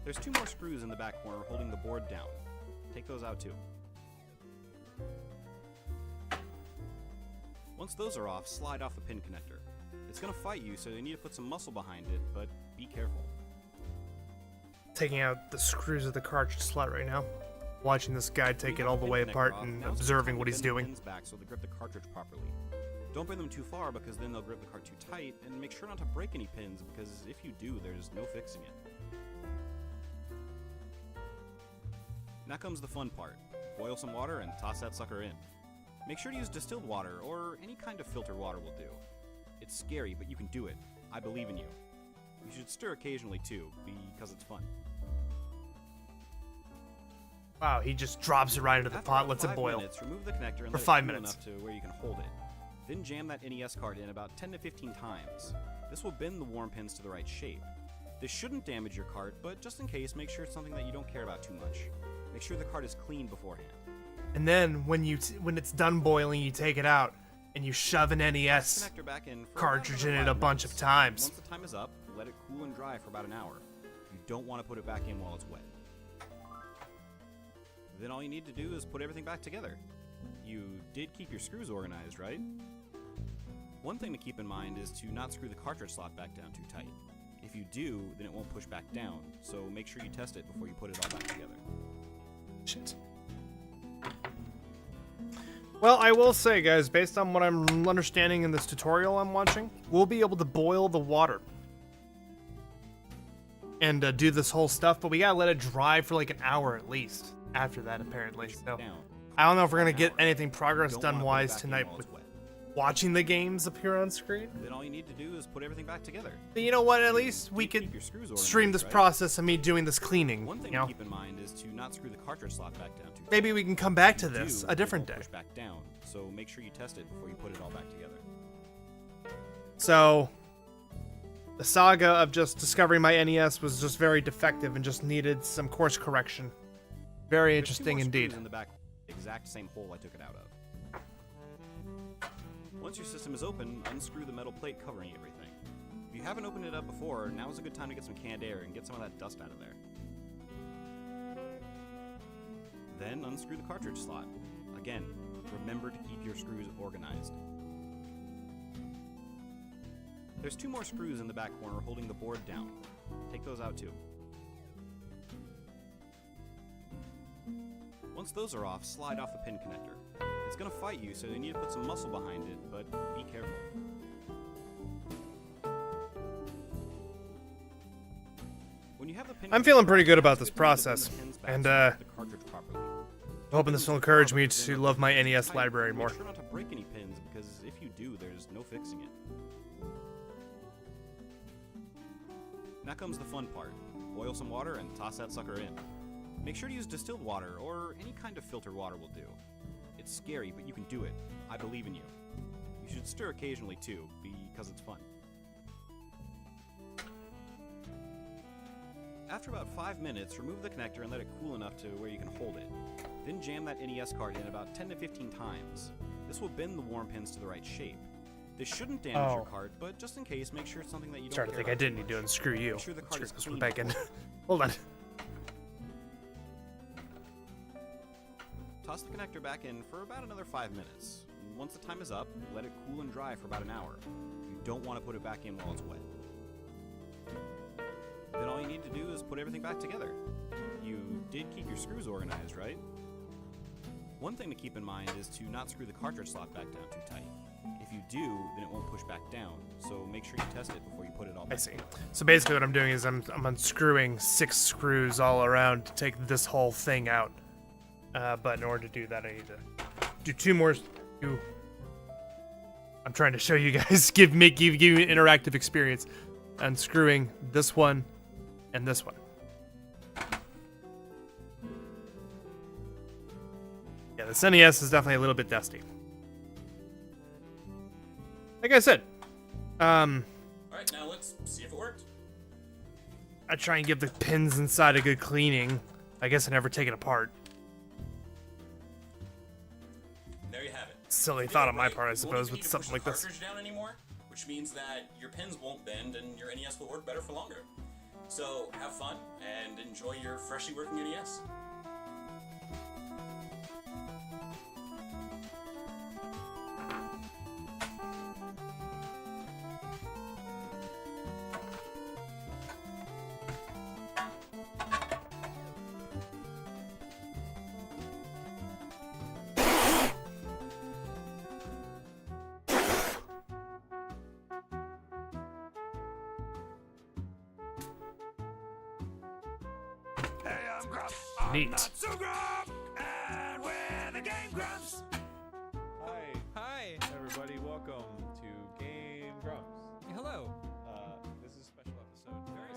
There's 2 more screws in the back corner holding the board down. Take those out too. Once those are off, slide off the pin connector. It's going to fight you, so you need to put some muscle behind it, but be careful. Taking out the screws of the cartridge slot right now. Watching this guy take it all the way apart and observing what he's doing. Pins back so they grip the cartridge properly. Don't bend them too far because then they'll grip the cart too tight, and make sure not to break any pins because if you do, there's no fixing it. Now comes the fun part. Boil some water and toss that sucker in. Make sure to use distilled water or any kind of filtered water will do. It's scary, but you can do it. I believe in you. You should stir occasionally too, because it's fun. Wow, he just drops it right into the After pot, about lets it 5 boil. minutes, remove the connector and For let 5 it cool minutes. enough to where you can hold it. Then jam that NES card in about 10 to 15 times. This will bend the worm pins to the right shape. This shouldn't damage your cart, but just in case, make sure it's something that you don't care about too much. Make sure the cart is clean beforehand. And then when it's done boiling, you take it out and you shove an NES Connector back in for cartridge about in it another a 5 bunch of minutes. times. Once the time is up, let it cool and dry for about an hour. You don't want to put it back in while it's wet. Then all you need to do is put everything back together. You did keep your screws organized, right? One thing to keep in mind is to not screw the cartridge slot back down too tight. If you do, then it won't push back down, so make sure you test it before you put it all back together. Shit. Well, I will say, guys, based on what I'm understanding in this tutorial I'm watching, we'll be able to boil the water and do this whole stuff, but we gotta let it dry for like an hour at least after that, apparently. So Down. I don't know if we're gonna get anything progress Don't done wanna put it wise back in tonight while with it's wet. watching the games appear on screen. Then all you need to do is put everything back together. But you know what? At least we You keep could your screws organized, stream this right? process of me doing this cleaning. One thing You know, to keep in mind is to not screw the cartridge slot back down too tight. maybe we can come back to If you this do, a it different won't day. push back down, so make sure you test it before you put it all back together. So, the saga of just discovering my NES was just very defective and just needed some course correction. Very There's 2 interesting more indeed. screws in the back, exact same hole I took it out of. Once your system is open, unscrew the metal plate covering everything. If you haven't opened it up before, now is a good time to get some canned air and get some of that dust out of there. Then unscrew the cartridge slot. Again, remember to keep your screws organized. There's 2 more screws in the back corner holding the board down. Take those out too. Once those are off, slide off the pin connector. It's going to fight you, so you need to put some muscle behind it, but be careful. When you have the pin I'm feeling connector pretty off, good now about it's a this good time to bend process, the pins back and, so you grip the cartridge properly. Hoping this will encourage me to love my NES library more. Make sure not to break any pins, because if you do, there's no fixing it. Now comes the fun part. Boil some water and toss that sucker in. Make sure to use distilled water, or any kind of filtered water will do. It's scary, but you can do it. I believe in you. You should stir occasionally too, because it's fun. After about 5 minutes, remove the connector and let it cool enough to where you can hold it. Then jam that NES card in about 10 to 15 times. This will bend the worm pins to the right shape. This shouldn't damage your card, but just in case, make sure it's something that you don't Started to care think I about didn't too need to much. unscrew you. Make sure the card is Screw this clean one back in. before- Hold on. Toss the connector back in for about another 5 minutes. Once the time is up, let it cool and dry for about an hour. You don't want to put it back in while it's wet. Then all you need to do is put everything back together. You did keep your screws organized, right? One thing to keep in mind is to not screw the cartridge slot back down too tight. If you do, then it won't push back down, so make sure you test it before you put it all back I see. together. So basically what I'm doing is I'm unscrewing 6 screws all around to take this whole thing out. But in order to do that, I need to do 2 more. I'm trying to show you guys, give you an interactive experience. Unscrewing this one and this one. Yeah, this NES is definitely a little bit dusty. Like I said, Alright, now let's see if it worked. I try and give the pins inside a good cleaning. I guess I never take it apart. There you have it. Silly You did thought it on my right. part, I You won't suppose, even with need to something push like the this. cartridge down anymore, which means that your pins won't bend and your NES will work better for longer. So have fun and enjoy your freshly working E NES. Neat. So Grump, and we're the Game Grumps. Hi, everybody. Welcome to Game Grumps. Hello. This is a special episode. Very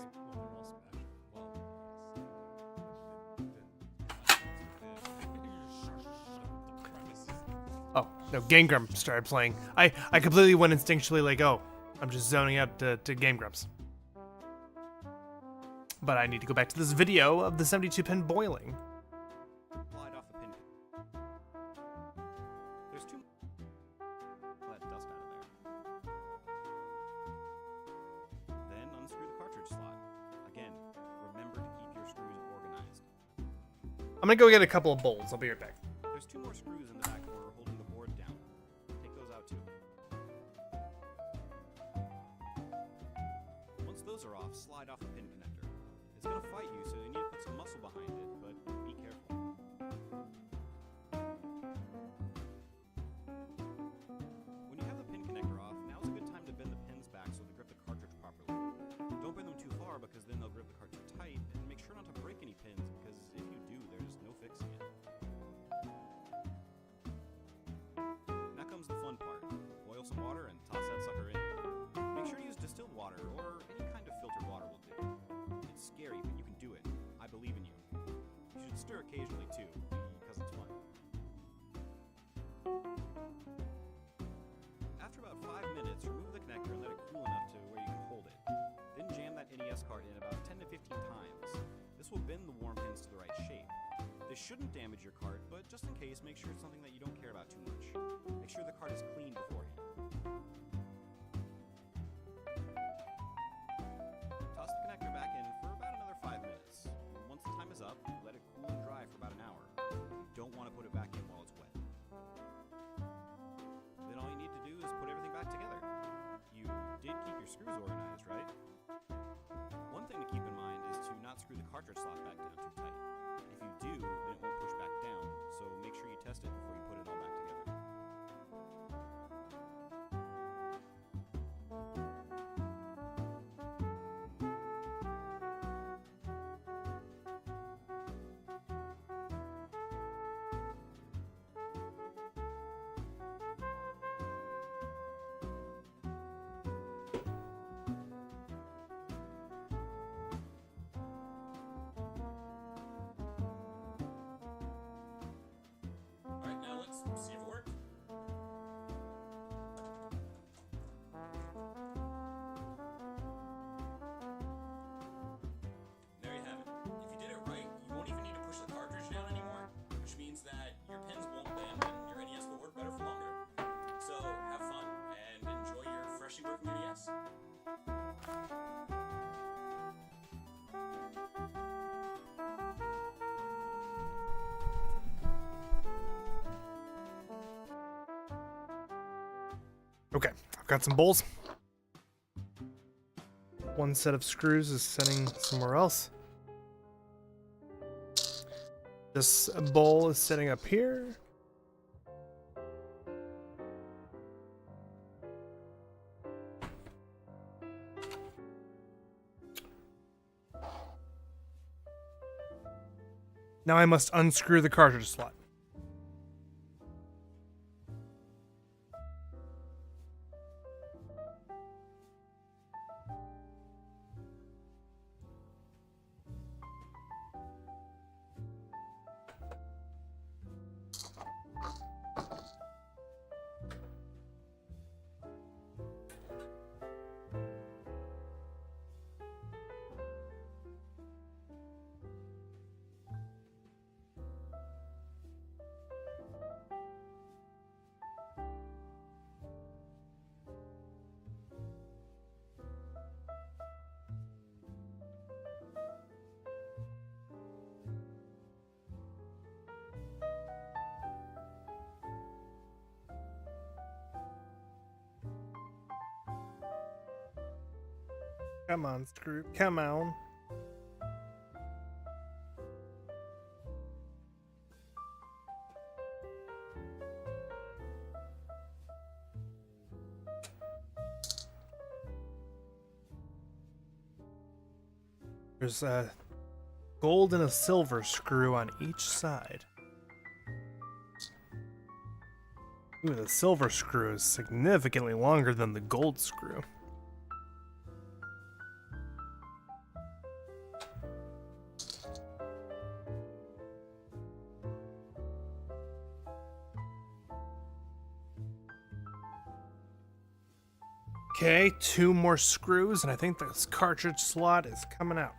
Oh, no, Game Grumps started playing. I completely went instinctually like, oh, I'm just zoning out to Game Grumps. But I need to go back to this video of the 72-pin boiling. Slide off the pin. There's too let dust out of there. Then unscrew the cartridge slot. Again, remember to keep your screws organized. I'm gonna go get a couple of bowls. I'll be right back. There's 2 more screws in the back corner holding the board down. Take those out too. Once those are off, slide off the pin connector. It's gonna fight you, so you need to put some muscle behind it, but be careful. When you have the pin connector off, now's a good time to bend the pins back so they grip the cartridge properly. Don't bend them too far because then they'll grip the card too tight, and make sure not to break any pins because if you do, there's no fixing it. Now comes the fun part. Boil some water and toss that sucker in. Make sure to use distilled water or any kind of filtered water will do. It's scary, but you can do it. I believe in you. You should stir occasionally too, because it's fun. After about 5 minutes, remove the connector and let it cool enough to where you can hold it. Then jam that NES card in about 10 to 15 times. This will bend the worm pins to the right shape. This shouldn't damage your card, but just in case, make sure it's something that you don't care about too much. Make sure the card is clean beforehand. Toss the connector back in for about another 5 minutes. Once the time is up, let it cool and dry for about an hour. You don't want to put it back in while it's wet. Then all you need to do is put everything back together. You did keep your screws organized, right? One thing to keep in mind is to not screw the cartridge slot back down too tight. If you do, then it won't push back down, so make sure you test it before you put it all back together. Okay, I've got some bowls. One set of screws is sitting somewhere else. This bowl is sitting up here. Now I must unscrew the cartridge slot. Come on, screw. Come on. There's a gold and a silver screw on each side. Ooh, the silver screw is significantly longer than the gold screw. Okay, 2 more screws, and I think this cartridge slot is coming out.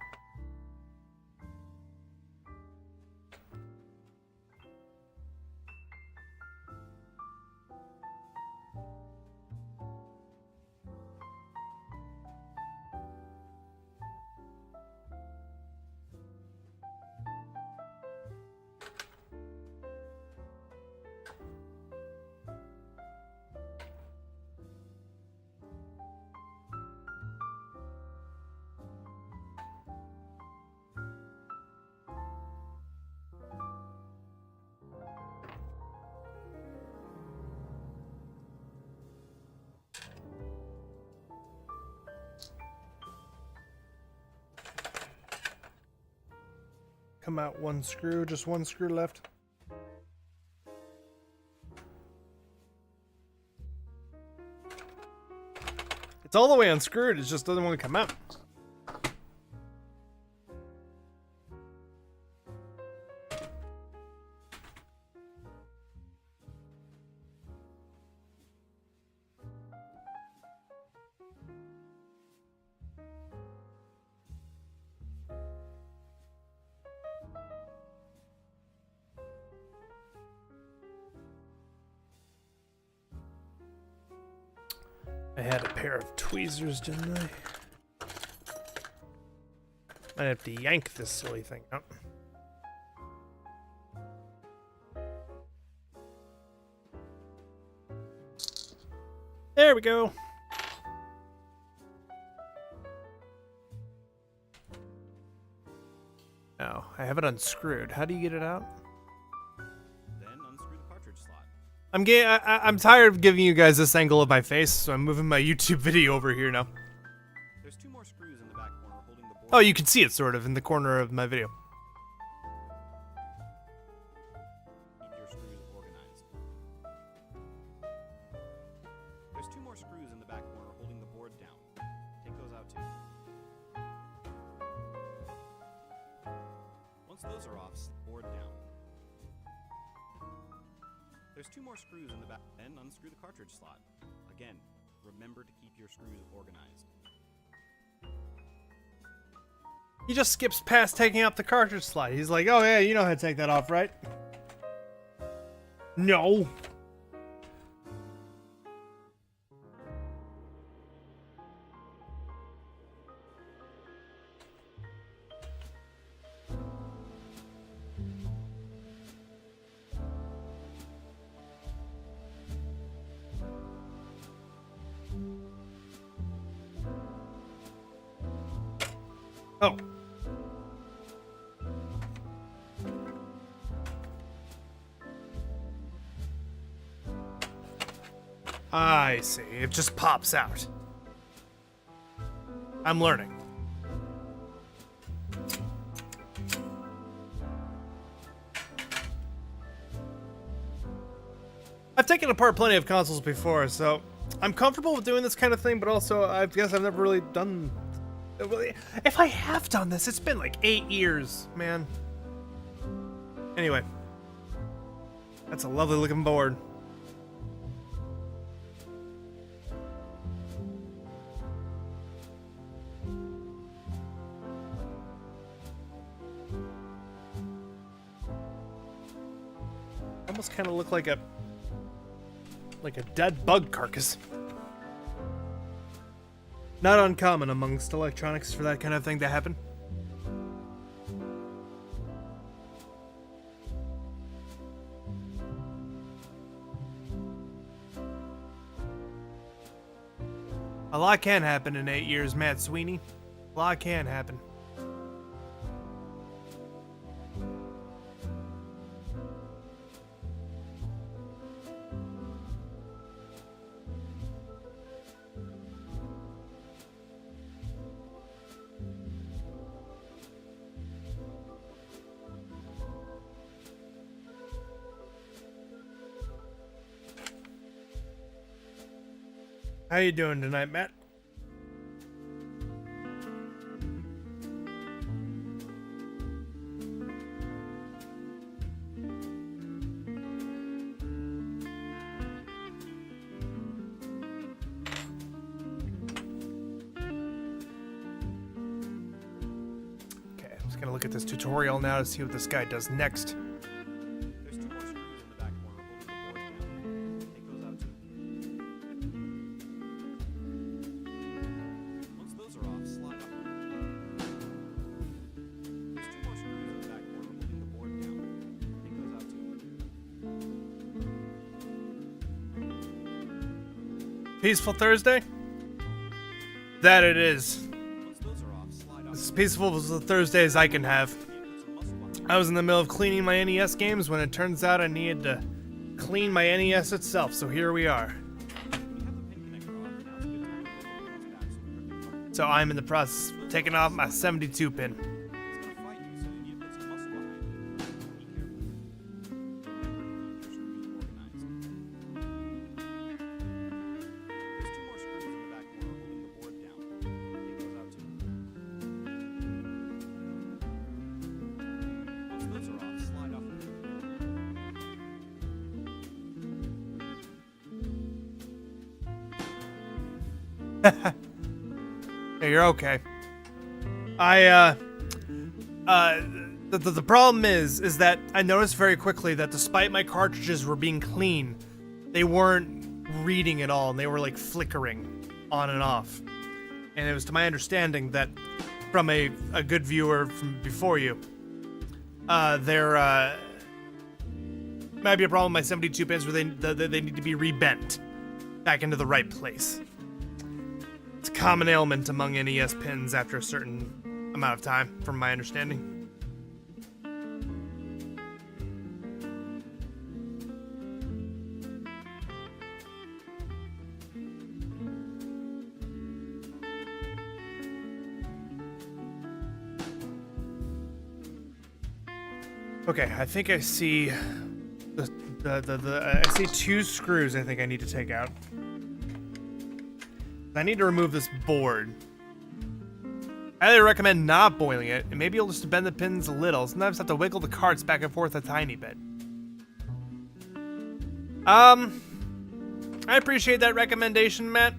Come out 1 screw, just 1 screw left. It's all the way unscrewed, it just doesn't want to come out. I had a pair of tweezers, didn't I? Might have to yank this silly thing out. There we go. Now, I have it unscrewed. How do you get it out? Then unscrew the cartridge slot. I'm tired of giving you guys this angle of my face, so I'm moving my YouTube video over here now. There's 2 more screws in the back corner holding the board. Oh, you can see it sort of in the corner of my video. Keep your screws organized. There's 2 more screws in the back corner holding the board down. Take those out too. Once those are off, slide the board down. There's 2 more screws in the back, then unscrew the cartridge slot. Again, remember to keep your screws organized. He just skips past taking out the cartridge slot. He's like, oh yeah, you know how to take that off, right? No. I see. It just pops out. I'm learning. I've taken apart plenty of consoles before, so I'm comfortable with doing this kind of thing, but also I guess I've never really done... If I have done this, it's been like 8 years, man. Anyway. That's a lovely looking board. Almost kind of look like a dead bug carcass. Not uncommon amongst electronics for that kind of thing to happen. A lot can happen in 8 years, Matt Sweeney. A lot can happen. How you doing tonight, Matt? Okay, I'm just gonna look at this tutorial now to see what this guy does next. There's 2 more screws in the back corner holding the board down. Take those out too. Once those are off, slide up. There's 2 more screws in the back corner holding the board down. Take those out too. Peaceful Thursday? That it is. Once those are off, slide up. As peaceful as a Thursday as I can have. Put some muscle behind it. I was in the middle of cleaning my NES games when it turns out I needed to clean my NES itself, so here we are. We have the pin connector off. Now it's a good time to put the pins back so we rip them apart. So I'm in the process of taking off my 72 pin. It's gonna fight you, so you need to put some muscle behind it. Be careful. Keep your screws organized. There's 2 more screws in the back corner holding the board down. Take those out too. Once those are off, slide off. Hey, you're okay. The problem is that I noticed very quickly that despite my cartridges were being clean, they weren't reading at all, and they were like flickering on and off. And it was to my understanding that from a good viewer from before you, there might be a problem with my 72 pins where they need to be rebent back into the right place. It's a common ailment among NES pins after a certain amount of time, from my understanding. Okay, I think I see I see 2 screws I think I need to take out. I need to remove this board. I highly recommend not boiling it, and maybe you'll just bend the pins a little. Sometimes have to wiggle the carts back and forth a tiny bit. I appreciate that recommendation, Matt.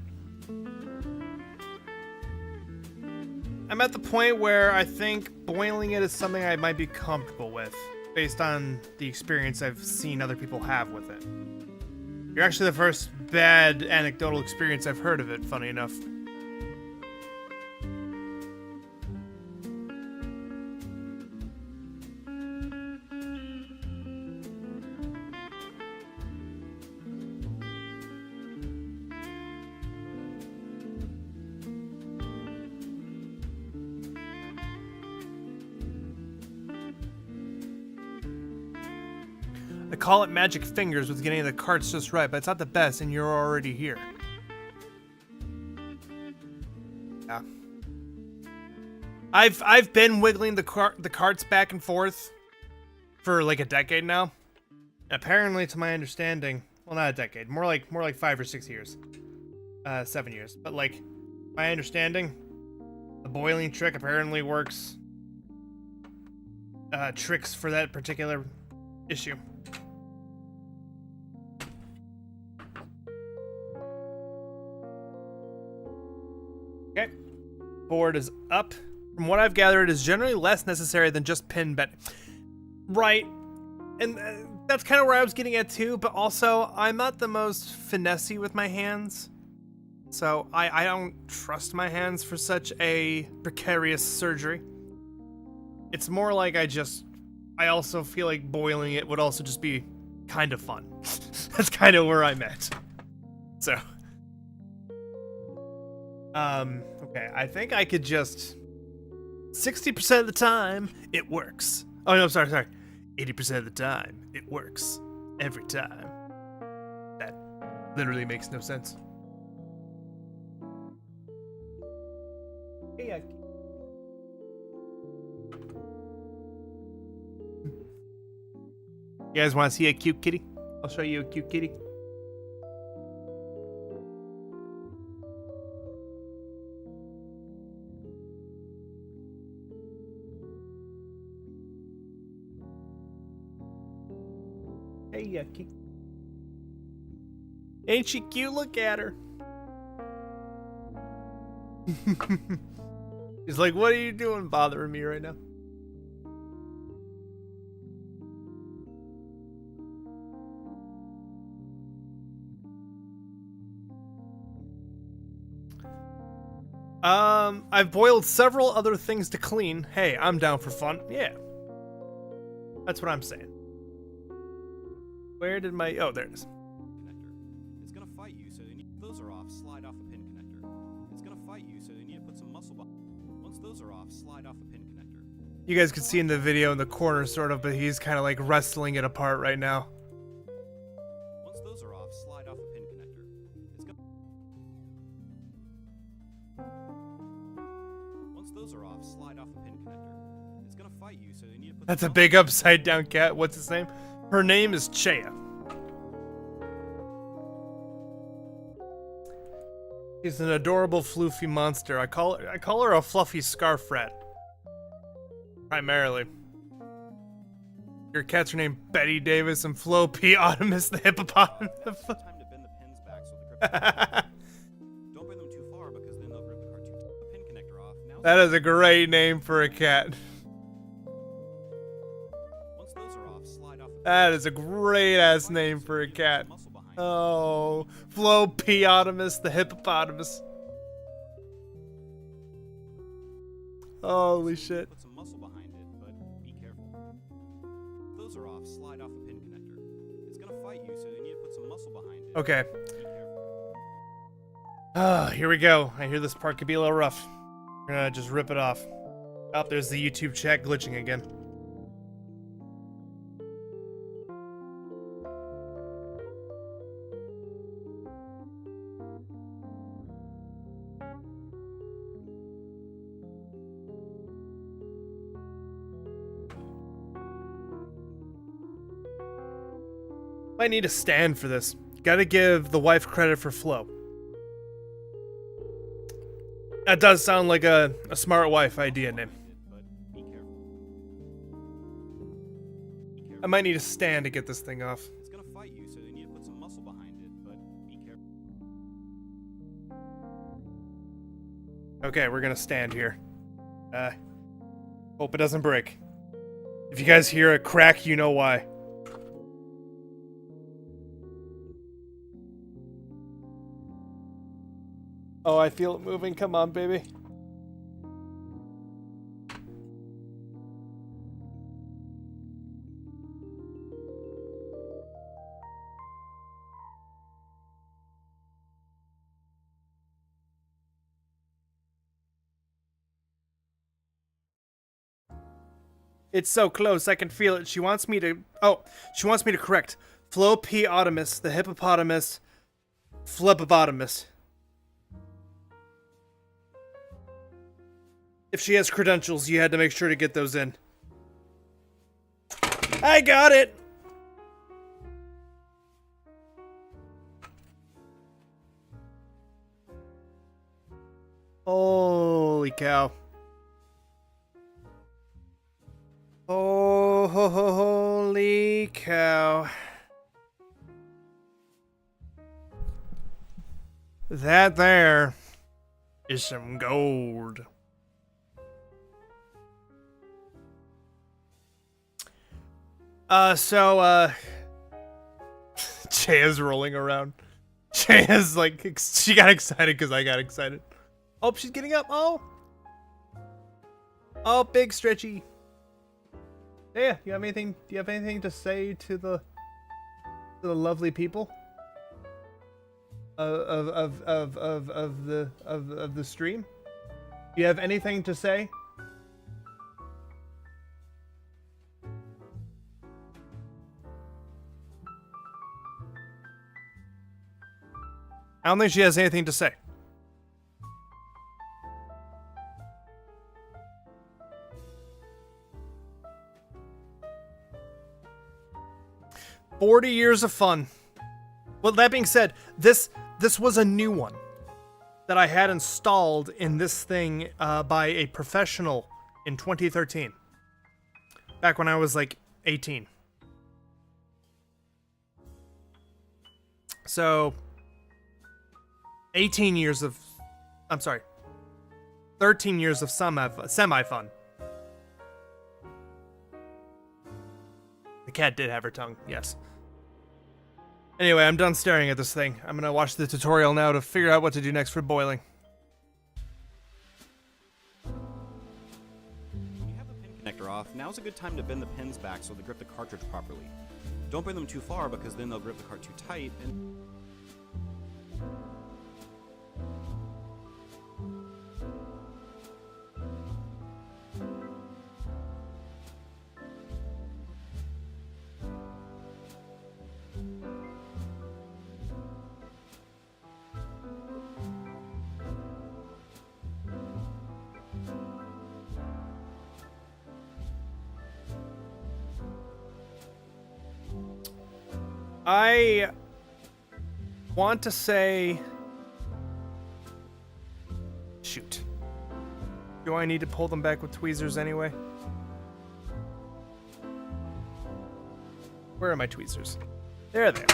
I'm at the point where I think boiling it is something I might be comfortable with, based on the experience I've seen other people have with it. You're actually the first bad anecdotal experience I've heard of it, funny enough. call it magic fingers with getting the carts just right, but it's not the best, and you're already here. Yeah. I've been wiggling the carts back and forth for like a decade now. Apparently, to my understanding, well, not a decade, more like 5 or 6 years, 7 years. But like, my understanding, the boiling trick apparently works. Tricks for that particular issue. Okay, board is up. From what I've gathered, it is generally less necessary than just pin bet. Right, and that's kind of where I was getting at too. But also, I'm not the most finessey with my hands, so I don't trust my hands for such a precarious surgery. It's more like I also feel like boiling it would also just be kind of fun. That's kind of where I'm at. So, okay, I think I could just 60% of the time it works. Oh no, sorry. 80% of the time it works every time. That literally makes no sense. Hey, you guys want to see a cute kitty? I'll show you a cute kitty. Hey, cute. Ain't she cute? Look at her. He's like, what are you doing bothering me right now? I've boiled several other things to clean. Hey, I'm down for fun. Yeah. That's what I'm saying. Where did my... Oh, there it is. Connector. It's gonna fight you, so you need... Those are off, slide off the pin connector. It's gonna fight you, so you need to put some muscle behind. Once those are off, slide off the pin connector. You guys can see in the video in the corner, sort of, but he's kind of like wrestling it apart right now. Once those are off, slide off the pin connector. It's gonna... Once those are off, slide off the pin connector. It's gonna fight you, so you need to put... That's a big upside down cat. What's his name? Her name is Chea. She's an adorable floofy monster. I call her a fluffy scarf rat. Primarily. Your cats are named Betty Davis and Flo P. Optimus the hippopotamus. Time to bend the pins back so the grip... Don't bring them too far because then they'll grip the cartoon. The pin connector off. Now That is a great name for a cat. once those are off, slide off the That is a great ass name for a cat. muscle behind. Oh, Flo P. Optimus the hippopotamus. Holy shit. Put some muscle behind it, but be careful. Those are off, slide off the pin connector. It's gonna fight you, so you need to put some muscle behind it. Okay. Be careful. Ah, here we go. I hear this part could be a little rough. We're gonna just rip it off. Oh, there's the YouTube chat glitching again. Might need a stand for this. Gotta give the wife credit for flow. That does sound like a smart wife idea name. But be careful. Be careful. I might need a stand to get this thing off. It's gonna fight you, so you need to put some muscle behind it, but be careful. Okay, we're gonna stand here. Hope it doesn't break. If you guys hear a crack, you know why. Oh, I feel it moving. Come on, baby. It's so close, I can feel it. She wants me to... Oh, she wants me to correct. Flopotamus, the hippopotamus, phlepopotamus. If she has credentials, you had to make sure to get those in. I got it! Holy cow. Oh, holy cow. That there is some gold. Chaya's rolling around. Chaya's like, she got excited because I got excited. Oh, she's getting up. Oh. Oh, big stretchy. Yeah, do you have anything to say to the lovely people of the stream? Do you have anything to say? I don't think she has anything to say. "40 years of fun." Well, that being said, this was a new one that I had installed in this thing by a professional in 2013. Back when I was like 18. So 13 years of semi-fun. The cat did have her tongue, yes. Anyway, I'm done staring at this thing. I'm gonna watch the tutorial now to figure out what to do next for boiling. When you have the pin connector off, now's a good time to bend the pins back so they grip the cartridge properly. Don't bend them too far because then they'll grip the cart too tight and... I want to say... Shoot. Do I need to pull them back with tweezers anyway? Where are my tweezers? There they are.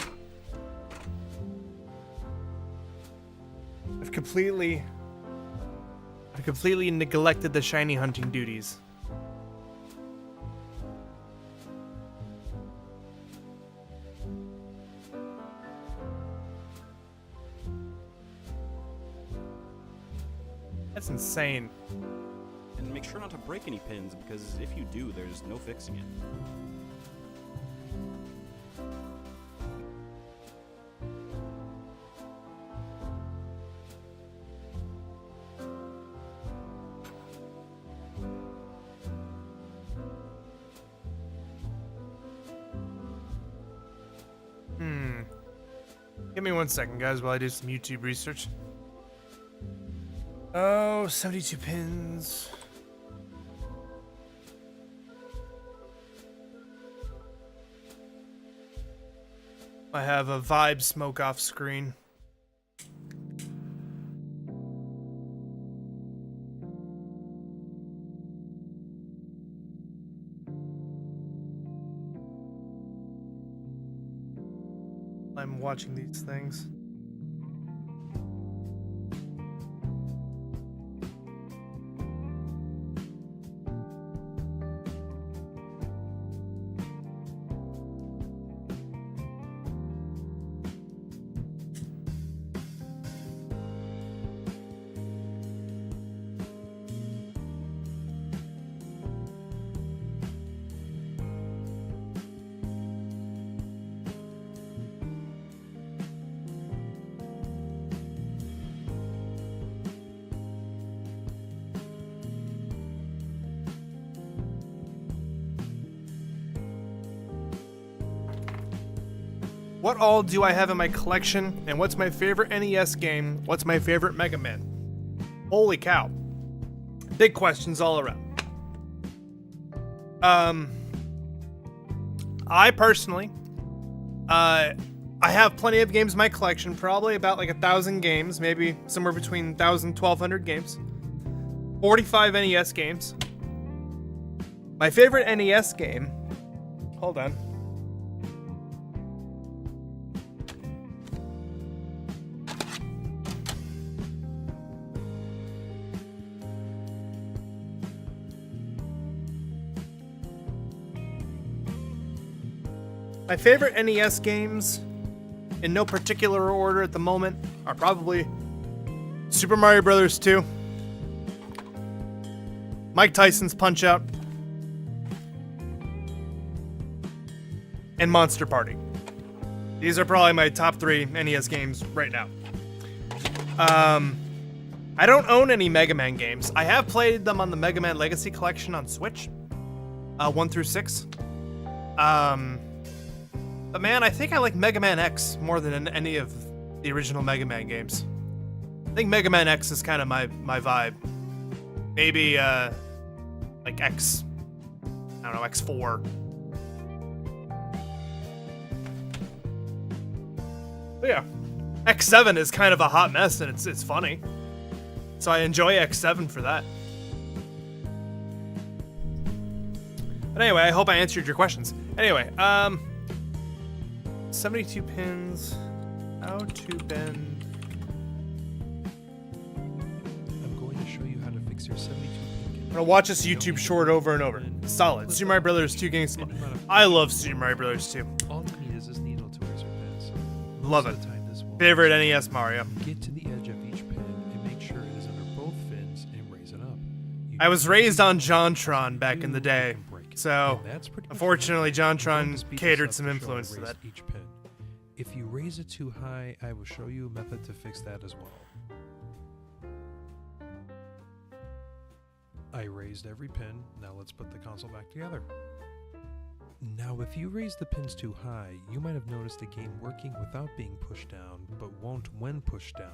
I've completely neglected the shiny hunting duties. That's insane. And make sure not to break any pins, because if you do, there's no fixing it. Give me 1 second, guys, while I do some YouTube research. Oh, 72 pins. I have a vibe smoke off screen. I'm watching these things. What all do I have in my collection? And what's my favorite NES game? What's my favorite Mega Man? Holy cow. Big questions all around. I personally, I have plenty of games in my collection, probably about like 1,000 games, maybe somewhere between 1,000 and 1,200 games. 45 NES games. My favorite NES game, hold on. My favorite NES games, in no particular order at the moment, are probably Super Mario Bros. 2, Mike Tyson's Punch-Out!, and Monster Party. These are probably my top 3 NES games right now. I don't own any Mega Man games. I have played them on the Mega Man Legacy Collection on Switch, 1 through 6. But man, I think I like Mega Man X more than any of the original Mega Man games. I think Mega Man X is kind of my vibe. Maybe, like X, I don't know, X4. But yeah, X7 is kind of a hot mess and it's funny. So I enjoy X7 for that. But anyway, I hope I answered your questions. Anyway, 72 pins, how to bend. I'm going to show you how to fix your 72 pin. I'm gonna watch this YouTube short over and over. Solid. Super Mario Brothers 2 games. I love Super Mario Brothers 2. All you need is this needle to raise your pins. Love Most it. of the time this will Favorite NES Mario. Get to the edge of each pin and make sure it is under both fins and raise it up. I was raised on JonTron back in the day, so And that's pretty much unfortunately it. I'm going to JonTron speed this catered up some to show influence I to raise that. Each pin. If you raise it too high, I will show you a method to fix that as well. I raised every pin. Now let's put the console back together. Now, if you raise the pins too high, you might have noticed the game working without being pushed down, but won't when pushed down.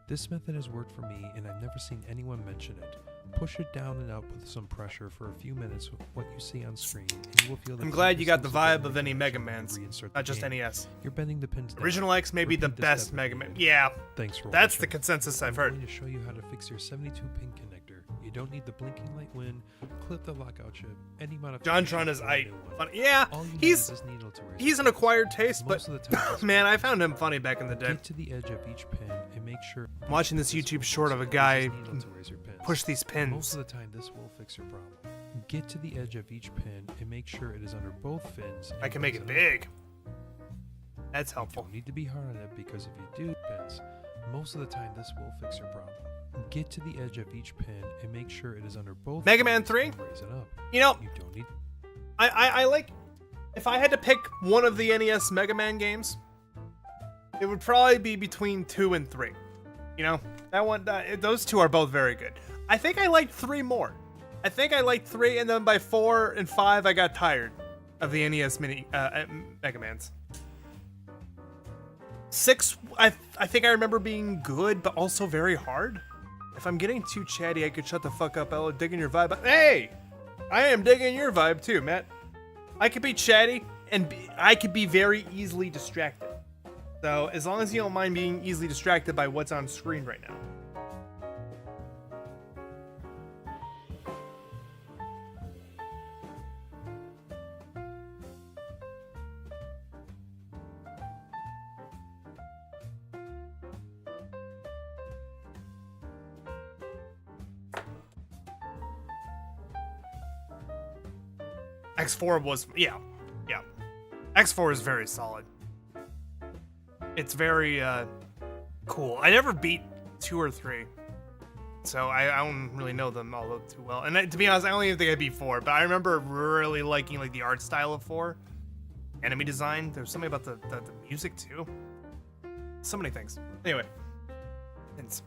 This method has worked for me, and I've never seen anyone mention it. Push it down and up with some pressure for a few minutes with what you see on screen, and you will feel the I'm glad you got the consistent vibe of any Mega direction Mans, to reinsert the not just game. NES. You're bending the pins down. Original X may be the Repeat this best step Mega Man. repeatedly. Yeah, Thanks for that's the watching. consensus I've I'm heard. going to show you how to fix your 72 pin connector. You don't need the blinking light win, clip the lockout chip, any modification. JonTron is or a I. new one. Fun. Yeah, All you need he's is this needle to raise he's the an pins. acquired taste, but Most of the time, this man, I found him funny back in the day. Get to the edge of each pin and make sure. I'm watching this will YouTube fix short of a it. Use guy this needle to raise your pins. push these Most pins. of the time, this will fix your problem. Get to the edge of each pin and make sure it is under both fins. I and can make raise it up. big. That's You helpful. don't need to be hard on it because if you do pins, most of the time this will fix your problem. Get to the edge of each pin and make sure it is under both. Mega Man fins 3? and raise it up. You know, You don't need. I like. If I had to pick one of the NES Mega Man games, it would probably be between 2 and 3. You know, that one. Those two are both very good. I think I liked 3 more. I think I liked 3, and then by 4 and 5, I got tired of the NES Mega Mans. 6, I think I remember being good, but also very hard. If I'm getting too chatty, I could shut the fuck up. I'll dig in your vibe. But hey, I am digging your vibe too, Matt. I could be chatty, and I could be very easily distracted. So as long as you don't mind being easily distracted by what's on screen right now. X4 was, yeah. X4 is very solid. It's very cool. I never beat 2 or 3, so I don't really know them all too well. And to be honest, I don't even think I beat 4, but I remember really liking like the art style of 4, enemy design. There's something about the music too. So many things. Anyway, it's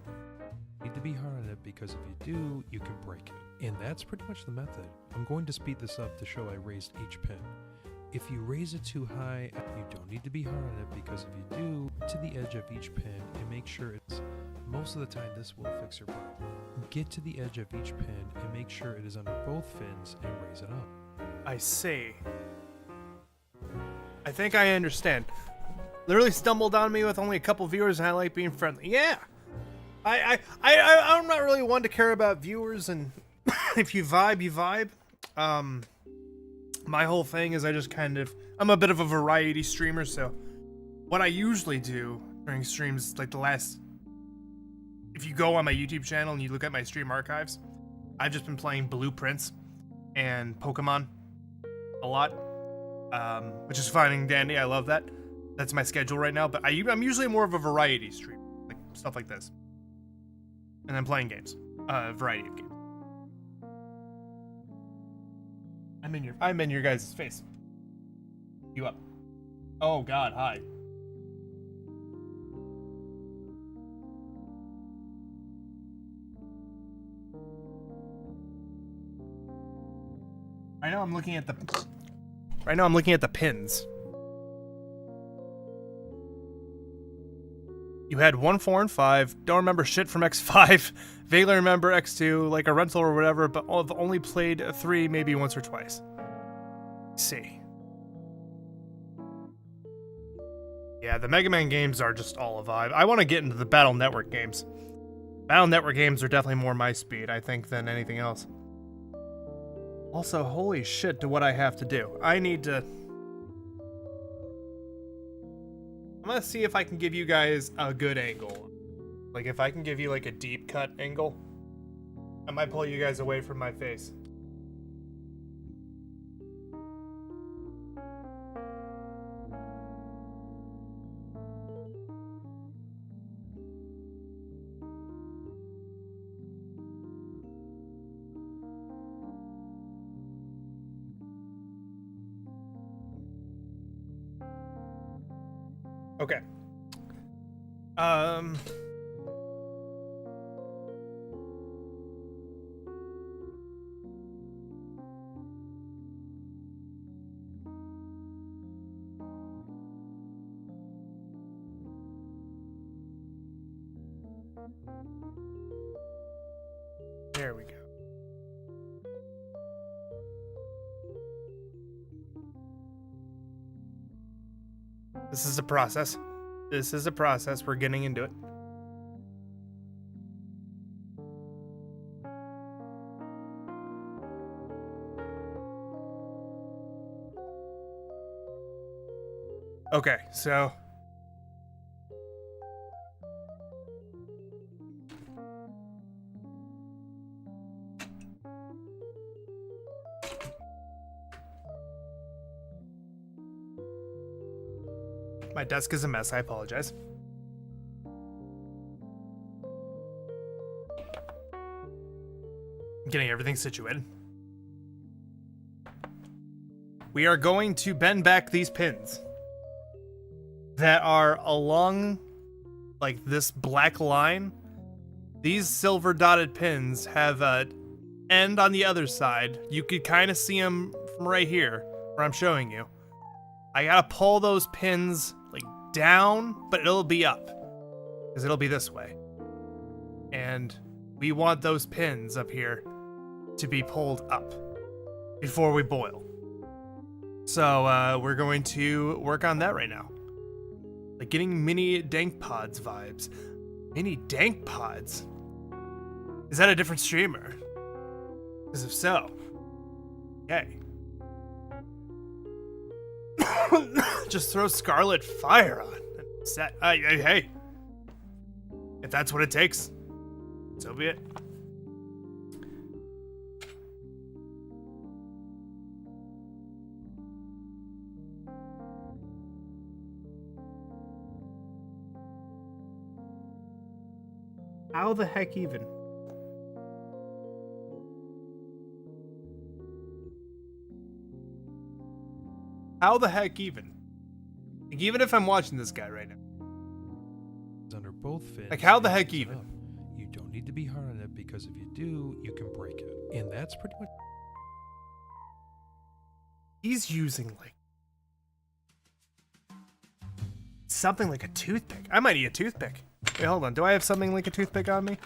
Need to be hard on it because if you do, you can break it. And that's pretty much the method. I'm going to speed this up to show I raised each pin. If you raise it too high, you don't need to be hard on it, because if you do, to the edge of each pin and make sure it's, most of the time this will fix your problem. Get to the edge of each pin and make sure it is under both fins and raise it up. I see. I think I understand. Literally stumbled on me with only a couple viewers, and I like being friendly. Yeah, I'm not really one to care about viewers, and if you vibe, you vibe. My whole thing is I'm a bit of a variety streamer, so what I usually do during streams, like if you go on my YouTube channel and you look at my stream archives, I've just been playing Blueprints and Pokemon a lot, which is fine and dandy. I love that. That's my schedule right now, but I'm usually more of a variety streamer, like stuff like this. And then playing games, variety of games. I'm in your guys' face. You up? Oh God, hi. Right now I'm looking at the pins. You had 1, 4, and 5. Don't remember shit from X5. Vaguely remember X2, like a rental or whatever, but I've only played 3 maybe once or twice. Let's see. Yeah, the Mega Man games are just all a vibe. I want to get into the Battle Network games. Battle Network games are definitely more my speed, I think, than anything else. Also, holy shit to what I have to do. I'm gonna see if I can give you guys a good angle. Like, if I can give you, like, a deep cut angle, I might pull you guys away from my face. Okay. There we go. This is a process. This is a process. We're getting into it. Okay, so my desk is a mess. I apologize. I'm getting everything situated. We are going to bend back these pins that are along, like, this black line. These silver dotted pins have a end on the other side. You could kind of see them from right here, where I'm showing you. I gotta pull those pins, like, down, but it'll be up, because it'll be this way. And we want those pins up here to be pulled up before we boil. So we're going to work on that right now. Like, getting mini dank pods vibes. Mini dank pods? Is that a different streamer? Because if so, yay. Just throw Scarlet Fire on and set. Hey, if that's what it takes, so be it. How the heck even? How the heck even? Like, even if I'm watching this guy right now. Under both fins. Like, how the and heck raise it even? up. You don't need to be hard on it, because if you do, you can break it. And that's pretty much. He's using, like, Something like a toothpick. I might eat a toothpick. Wait, hold on. Do I have something like a toothpick on me?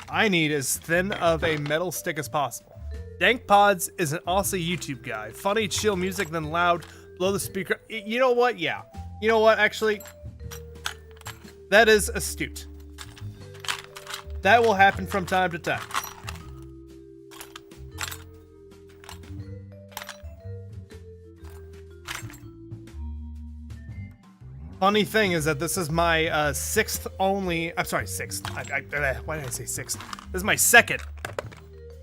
I need as thin of a metal stick as possible. Dank Pods is an also YouTube guy. Funny, chill music, then loud, blow the speaker. You know what? Yeah. You know what? Actually, that is astute. That will happen from time to time. Funny thing is that this is my sixth only. I'm sorry, sixth. Why did I say sixth? This is my second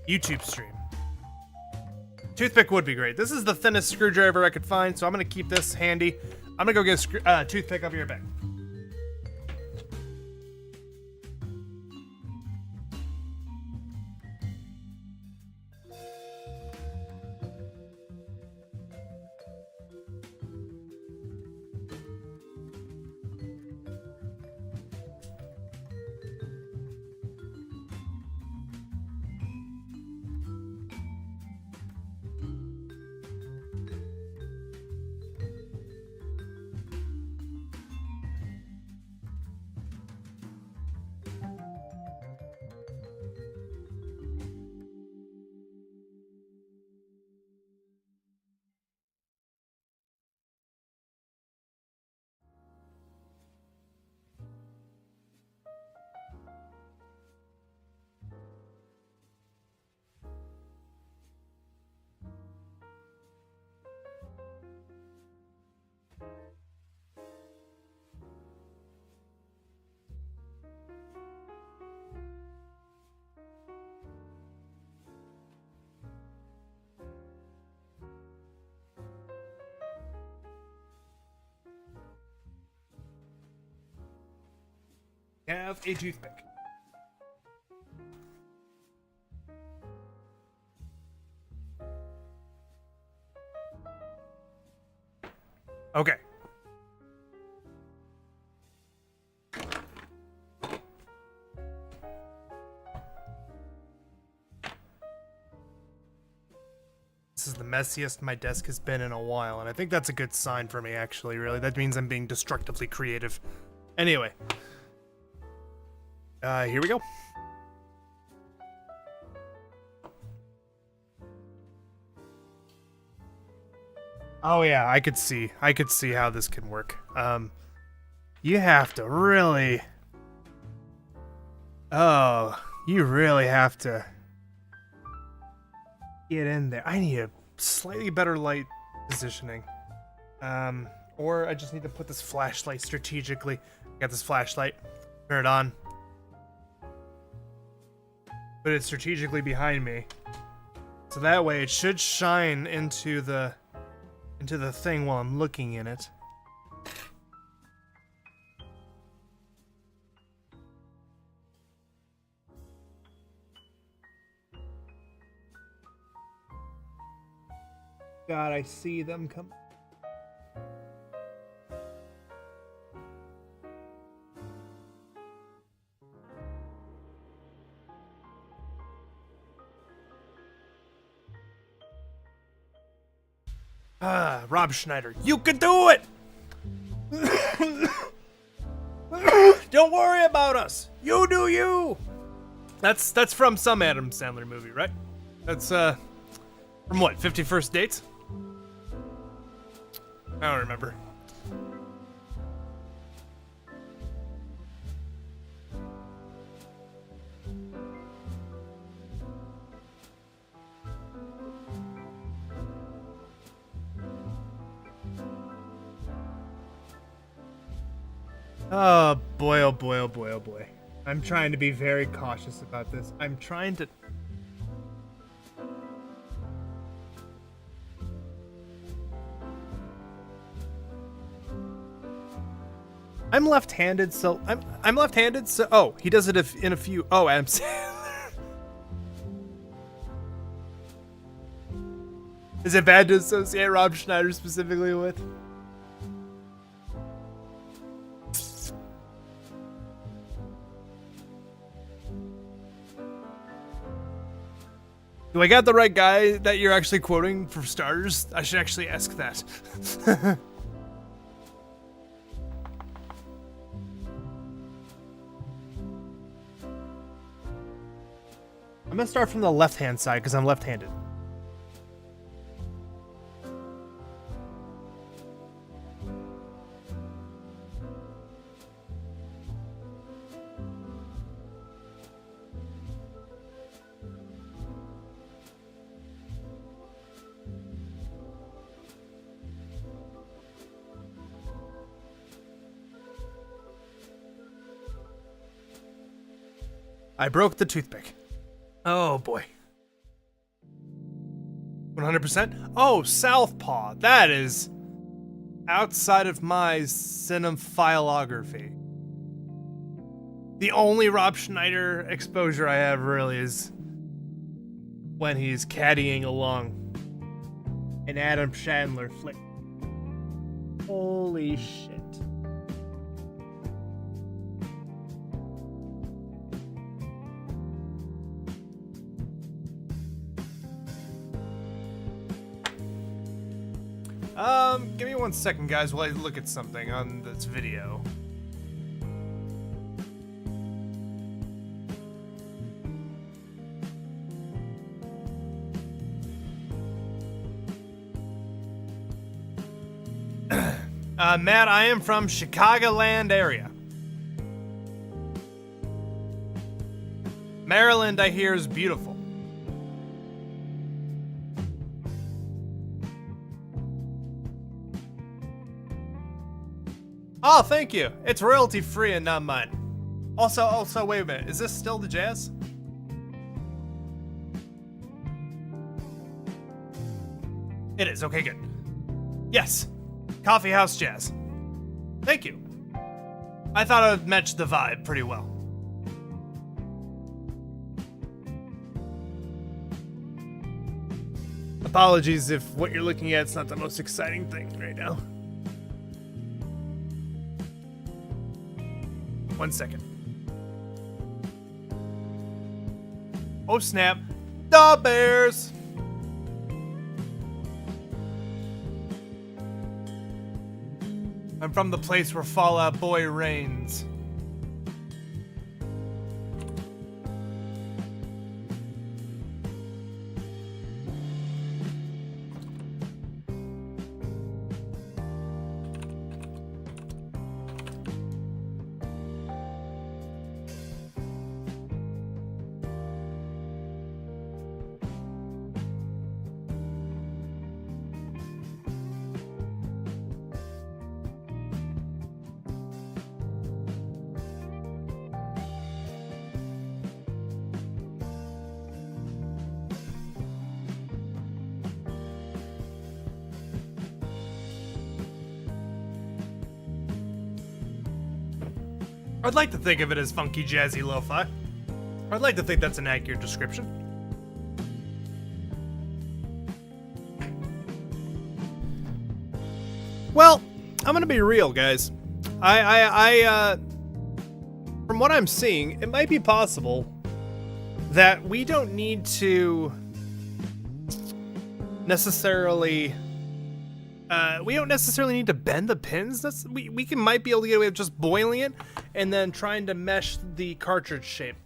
YouTube stream. Toothpick would be great. This is the thinnest screwdriver I could find, so I'm gonna keep this handy. I'm gonna go get a toothpick up here back. Have a toothpick. Okay. This is the messiest my desk has been in a while, and I think that's a good sign for me, actually, really. That means I'm being destructively creative. Anyway. Here we go. Oh yeah, I could see how this can work. You have to really... Oh, you really have to get in there. I need a slightly better light positioning. Or I just need to put this flashlight strategically. Got this flashlight. Turn it on. Put it strategically behind me. So that way it should shine into the thing while I'm looking in it. God, I see them come. Rob Schneider, you can do it! Don't worry about us. You do you. That's from some Adam Sandler movie, right? That's from what? 51st Dates? I don't remember. Oh boy, oh boy, oh boy, oh boy. I'm trying to be very cautious about this. I'm trying to... I'm left-handed, so... I'm left-handed, so... Oh, he does it in a few... Oh, Adam Sandler. Is it bad to associate Rob Schneider specifically with? Do I got the right guy that you're actually quoting for starters? I should actually ask that. I'm gonna start from the left-hand side because I'm left-handed. I broke the toothpick. Oh boy. 100%? Oh, Southpaw. That is outside of my cinephilography. The only Rob Schneider exposure I have really is when he's caddying along an Adam Sandler flick. Holy shit. Give me 1 second, guys, while I look at something on this video. Matt, I am from Chicagoland area. Maryland, I hear, is beautiful. Oh, thank you. It's royalty free and not mine. Also, wait a minute. Is this still the jazz? It is. Okay, good. Yes. Coffee House Jazz. Thank you. I thought it would match the vibe pretty well. Apologies if what you're looking at is not the most exciting thing right now. 1 second. Oh snap. The Bears! I'm from the place where Fall Out Boy reigns. I'd like to think of it as funky, jazzy lo-fi. I'd like to think that's an accurate description. Well, I'm gonna be real, guys. From what I'm seeing, it might be possible that we don't need to necessarily need to bend the pins. We might be able to get away with just boiling it and then trying to mesh the cartridge shape.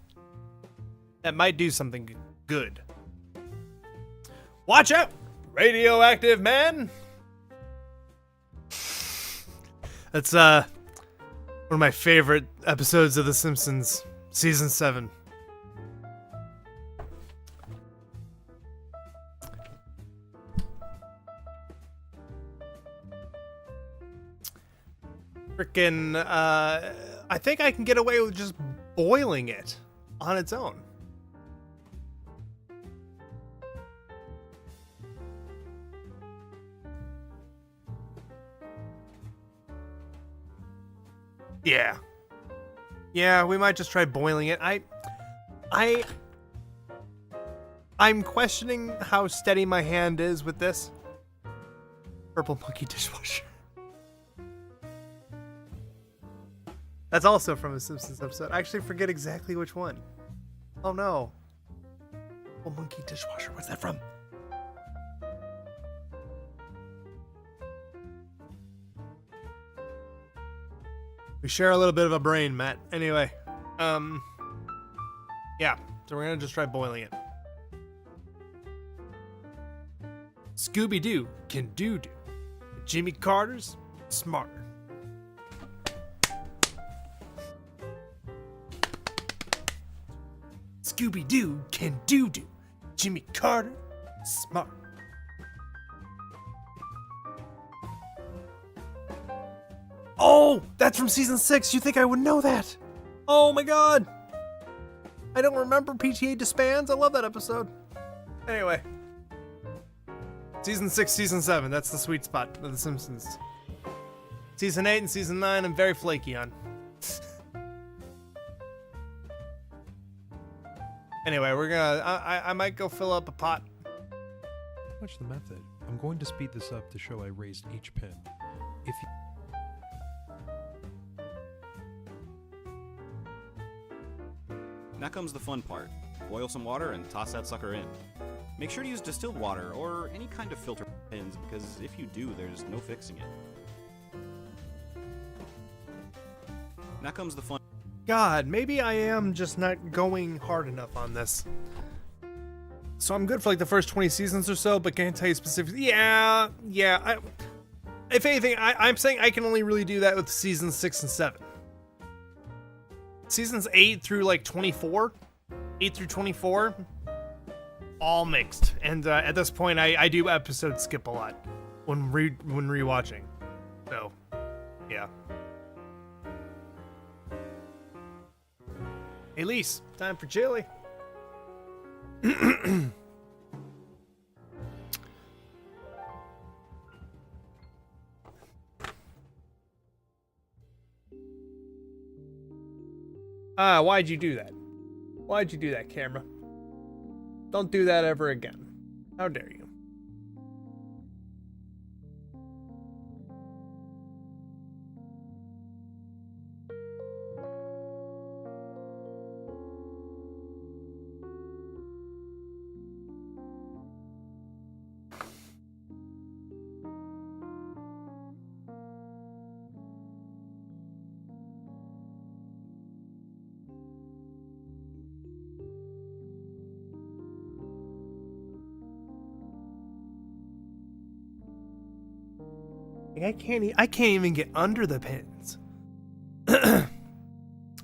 That might do something good. Watch out, radioactive man! That's one of my favorite episodes of The Simpsons, season 7. Frickin', I think I can get away with just boiling it on its own. Yeah. Yeah, we might just try boiling it. I'm questioning how steady my hand is with this. Purple Monkey Dishwasher. That's also from a Simpsons episode. I actually forget exactly which one. Oh no. Oh, monkey dishwasher. What's that from? We share a little bit of a brain, Matt. Anyway, yeah. So we're gonna just try boiling it. Scooby-Doo can do-do. Jimmy Carter's smarter. Scooby-Doo can do-do. Jimmy Carter smart. Oh, that's from season 6. You think I would know that? Oh my god. I don't remember PTA disbands. I love that episode. Anyway. Season 6, season 7. That's the sweet spot of The Simpsons. Season 8 and season 9, I'm very flaky on. Anyway, we're gonna. I might go fill up a pot. Watch the method. I'm going to speed this up to show I raised each pin. If you Now comes the fun part. Boil some water and toss that sucker in. Make sure to use distilled water or any kind of filter pins, because if you do, there's no fixing it. Now comes the fun. God, maybe I am just not going hard enough on this. So I'm good for like the first 20 seasons or so, but can't tell you specifically. Yeah. If anything, I'm saying I can only really do that with seasons 6 and 7. Seasons 8 through like 24, 8 through 24, all mixed. And at this point, I do episode skip a lot when rewatching. So, yeah. Hey, Lise, time for chili. Why'd you do that? Why'd you do that, camera? Don't do that ever again. How dare you? I can't even get under the pins.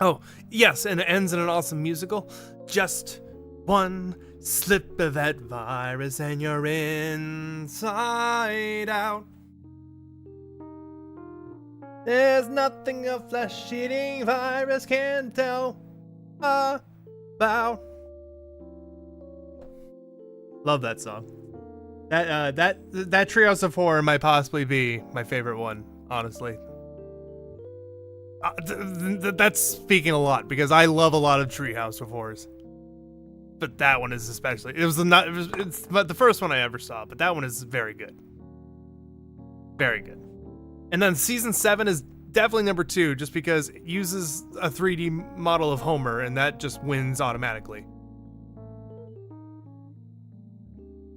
Oh, yes, and it ends in an awesome musical. Just one slip of that virus and you're inside out. There's nothing a flesh-eating virus can tell about. Love that song. That Treehouse of Horror might possibly be my favorite one, honestly. That's speaking a lot because I love a lot of Treehouse of Horrors, but that one is especially. It's the first one I ever saw, but that one is very good, very good. And then season 7 is definitely number 2, just because it uses a 3D model of Homer, and that just wins automatically.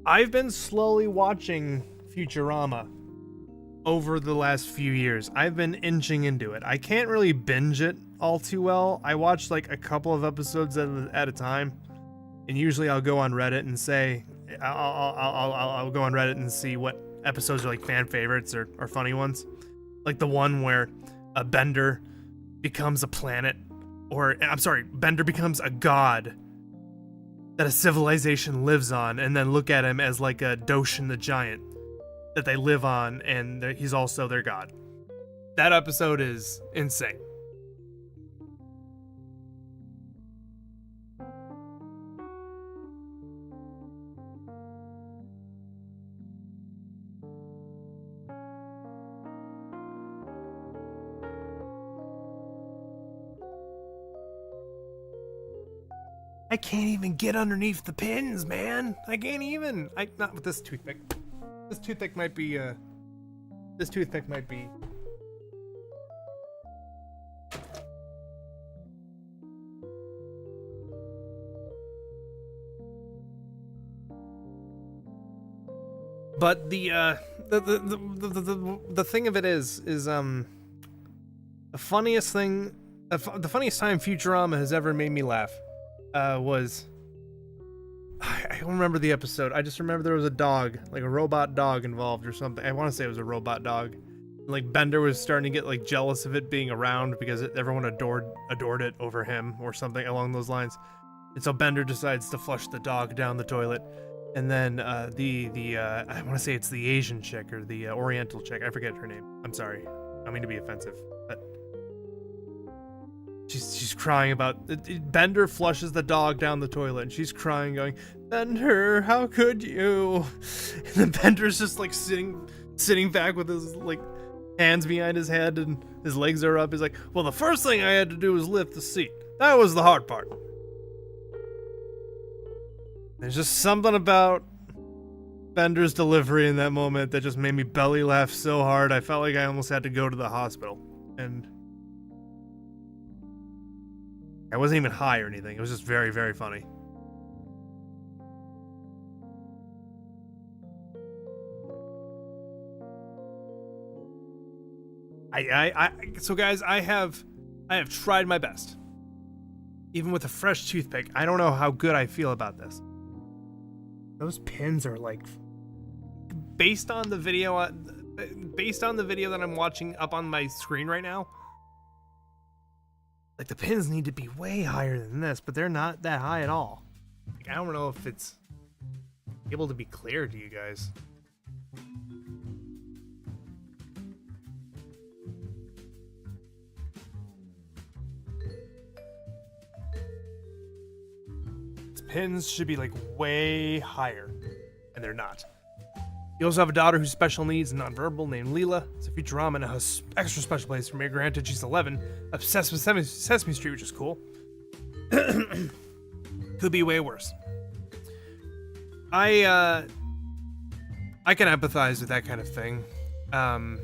I've been slowly watching Futurama over the last few years. I've been inching into it. I can't really binge it all too well. I watch like a couple of episodes at a time, and usually I'll go on Reddit and say, I'll go on Reddit and see what episodes are like fan favorites or funny ones, like the one where a Bender becomes a planet, or I'm sorry, Bender becomes a god that a civilization lives on, and then look at him as like a Doshin the Giant that they live on, and he's also their god. That episode is insane. I can't even get underneath the pins, man. I can't even. Not with this toothpick. This toothpick might be. But the thing of it is the funniest thing, the funniest time Futurama has ever made me laugh was, I don't remember the episode. I just remember there was a dog, like a robot dog involved or something. I want to say it was a robot dog. Like Bender was starting to get like jealous of it being around because everyone adored it over him or something along those lines. And so Bender decides to flush the dog down the toilet. And then I want to say it's the Asian chick or the Oriental chick. I forget her name. I'm sorry. I don't mean to be offensive, but she's crying about Bender flushes the dog down the toilet, and she's crying, going, "Bender, how could you?" And then Bender's just like sitting back with his like hands behind his head and his legs are up. He's like, "Well, the first thing I had to do was lift the seat. That was the hard part." There's just something about Bender's delivery in that moment that just made me belly laugh so hard I felt like I almost had to go to the hospital. And I wasn't even high or anything. It was just very, very funny. So guys, I have tried my best. Even with a fresh toothpick, I don't know how good I feel about this. Those pins are like, based on the video that I'm watching up on my screen right now, like the pins need to be way higher than this, but they're not that high at all. Like, I don't know if it's able to be clear to you guys. Pins should be like way higher, and they're not. You also have a daughter who's special needs and nonverbal named Leela. It's a Futurama and has extra special place for me. Granted, she's 11, obsessed with Sesame Street, which is cool. Could be way worse. I can empathize with that kind of thing. A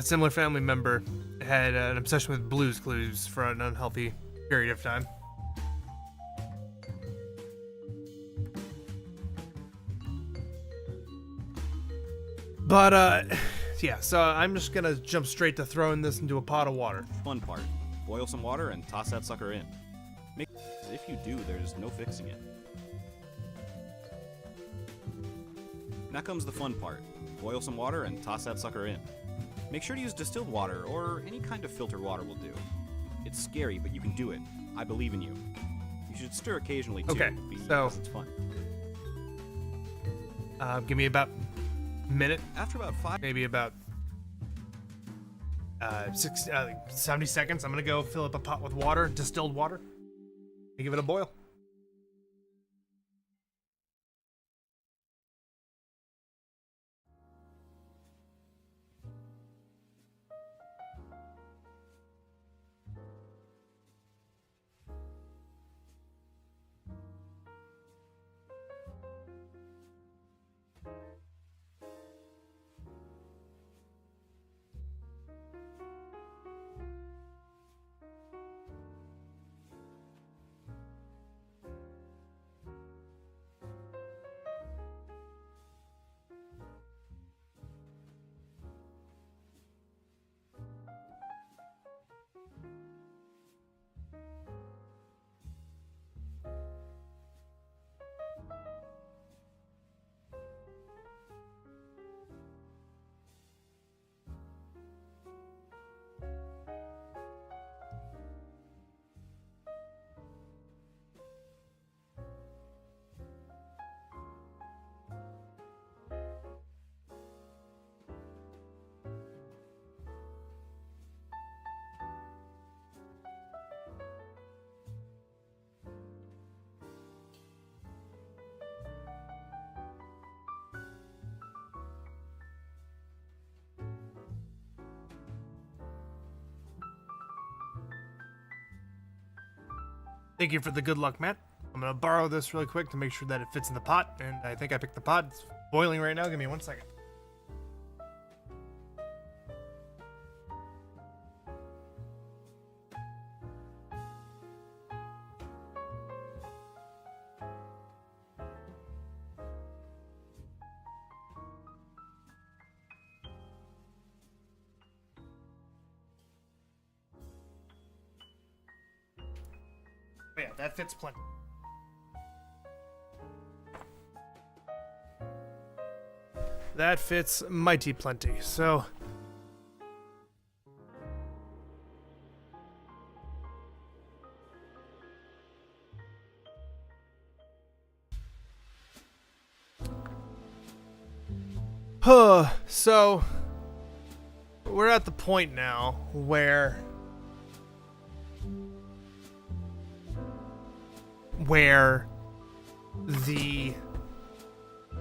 similar family member had an obsession with Blue's Clues for an unhealthy period of time. But, yeah, so I'm just gonna jump straight to throwing this into a pot of water. Fun part. Boil some water and toss that sucker in. If you do, there's no fixing it. Now comes the fun part. Boil some water and toss that sucker in. Make sure to use distilled water or any kind of filtered water will do. It's scary, but you can do it. I believe in you. You should stir occasionally too, Okay, because it's fun. Give me about minute, After about 5 maybe about 70 seconds. I'm gonna go fill up a pot with water, distilled water, and give it a boil. Thank you for the good luck, Matt. I'm gonna borrow this really quick to make sure that it fits in the pot, and I think I picked the pot. It's boiling right now. Give me 1 second. But yeah, that fits plenty. That fits mighty plenty. So so we're at the point now where the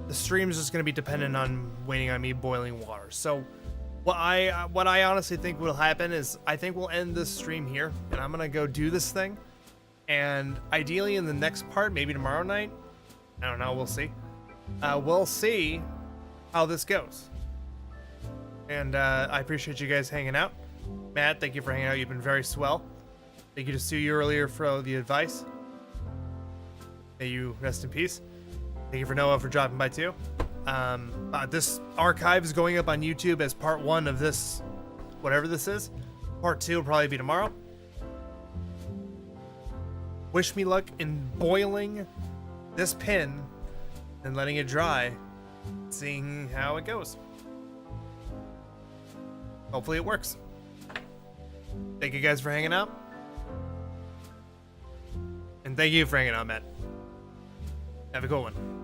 stream is just going to be dependent on waiting on me boiling water. So what I honestly think will happen is I think we'll end this stream here, and I'm going to go do this thing, and ideally in the next part, maybe tomorrow night, I don't know, we'll see. We'll see how this goes. And I appreciate you guys hanging out. Matt, thank you for hanging out. You've been very swell. Thank you to Sue earlier for the advice. May you rest in peace. Thank you for Noah for dropping by too. This archive is going up on YouTube as part 1 of this, whatever this is. Part 2 will probably be tomorrow. Wish me luck in boiling this pin and letting it dry, seeing how it goes. Hopefully it works. Thank you guys for hanging out. And thank you for hanging out, Matt. Have a good one.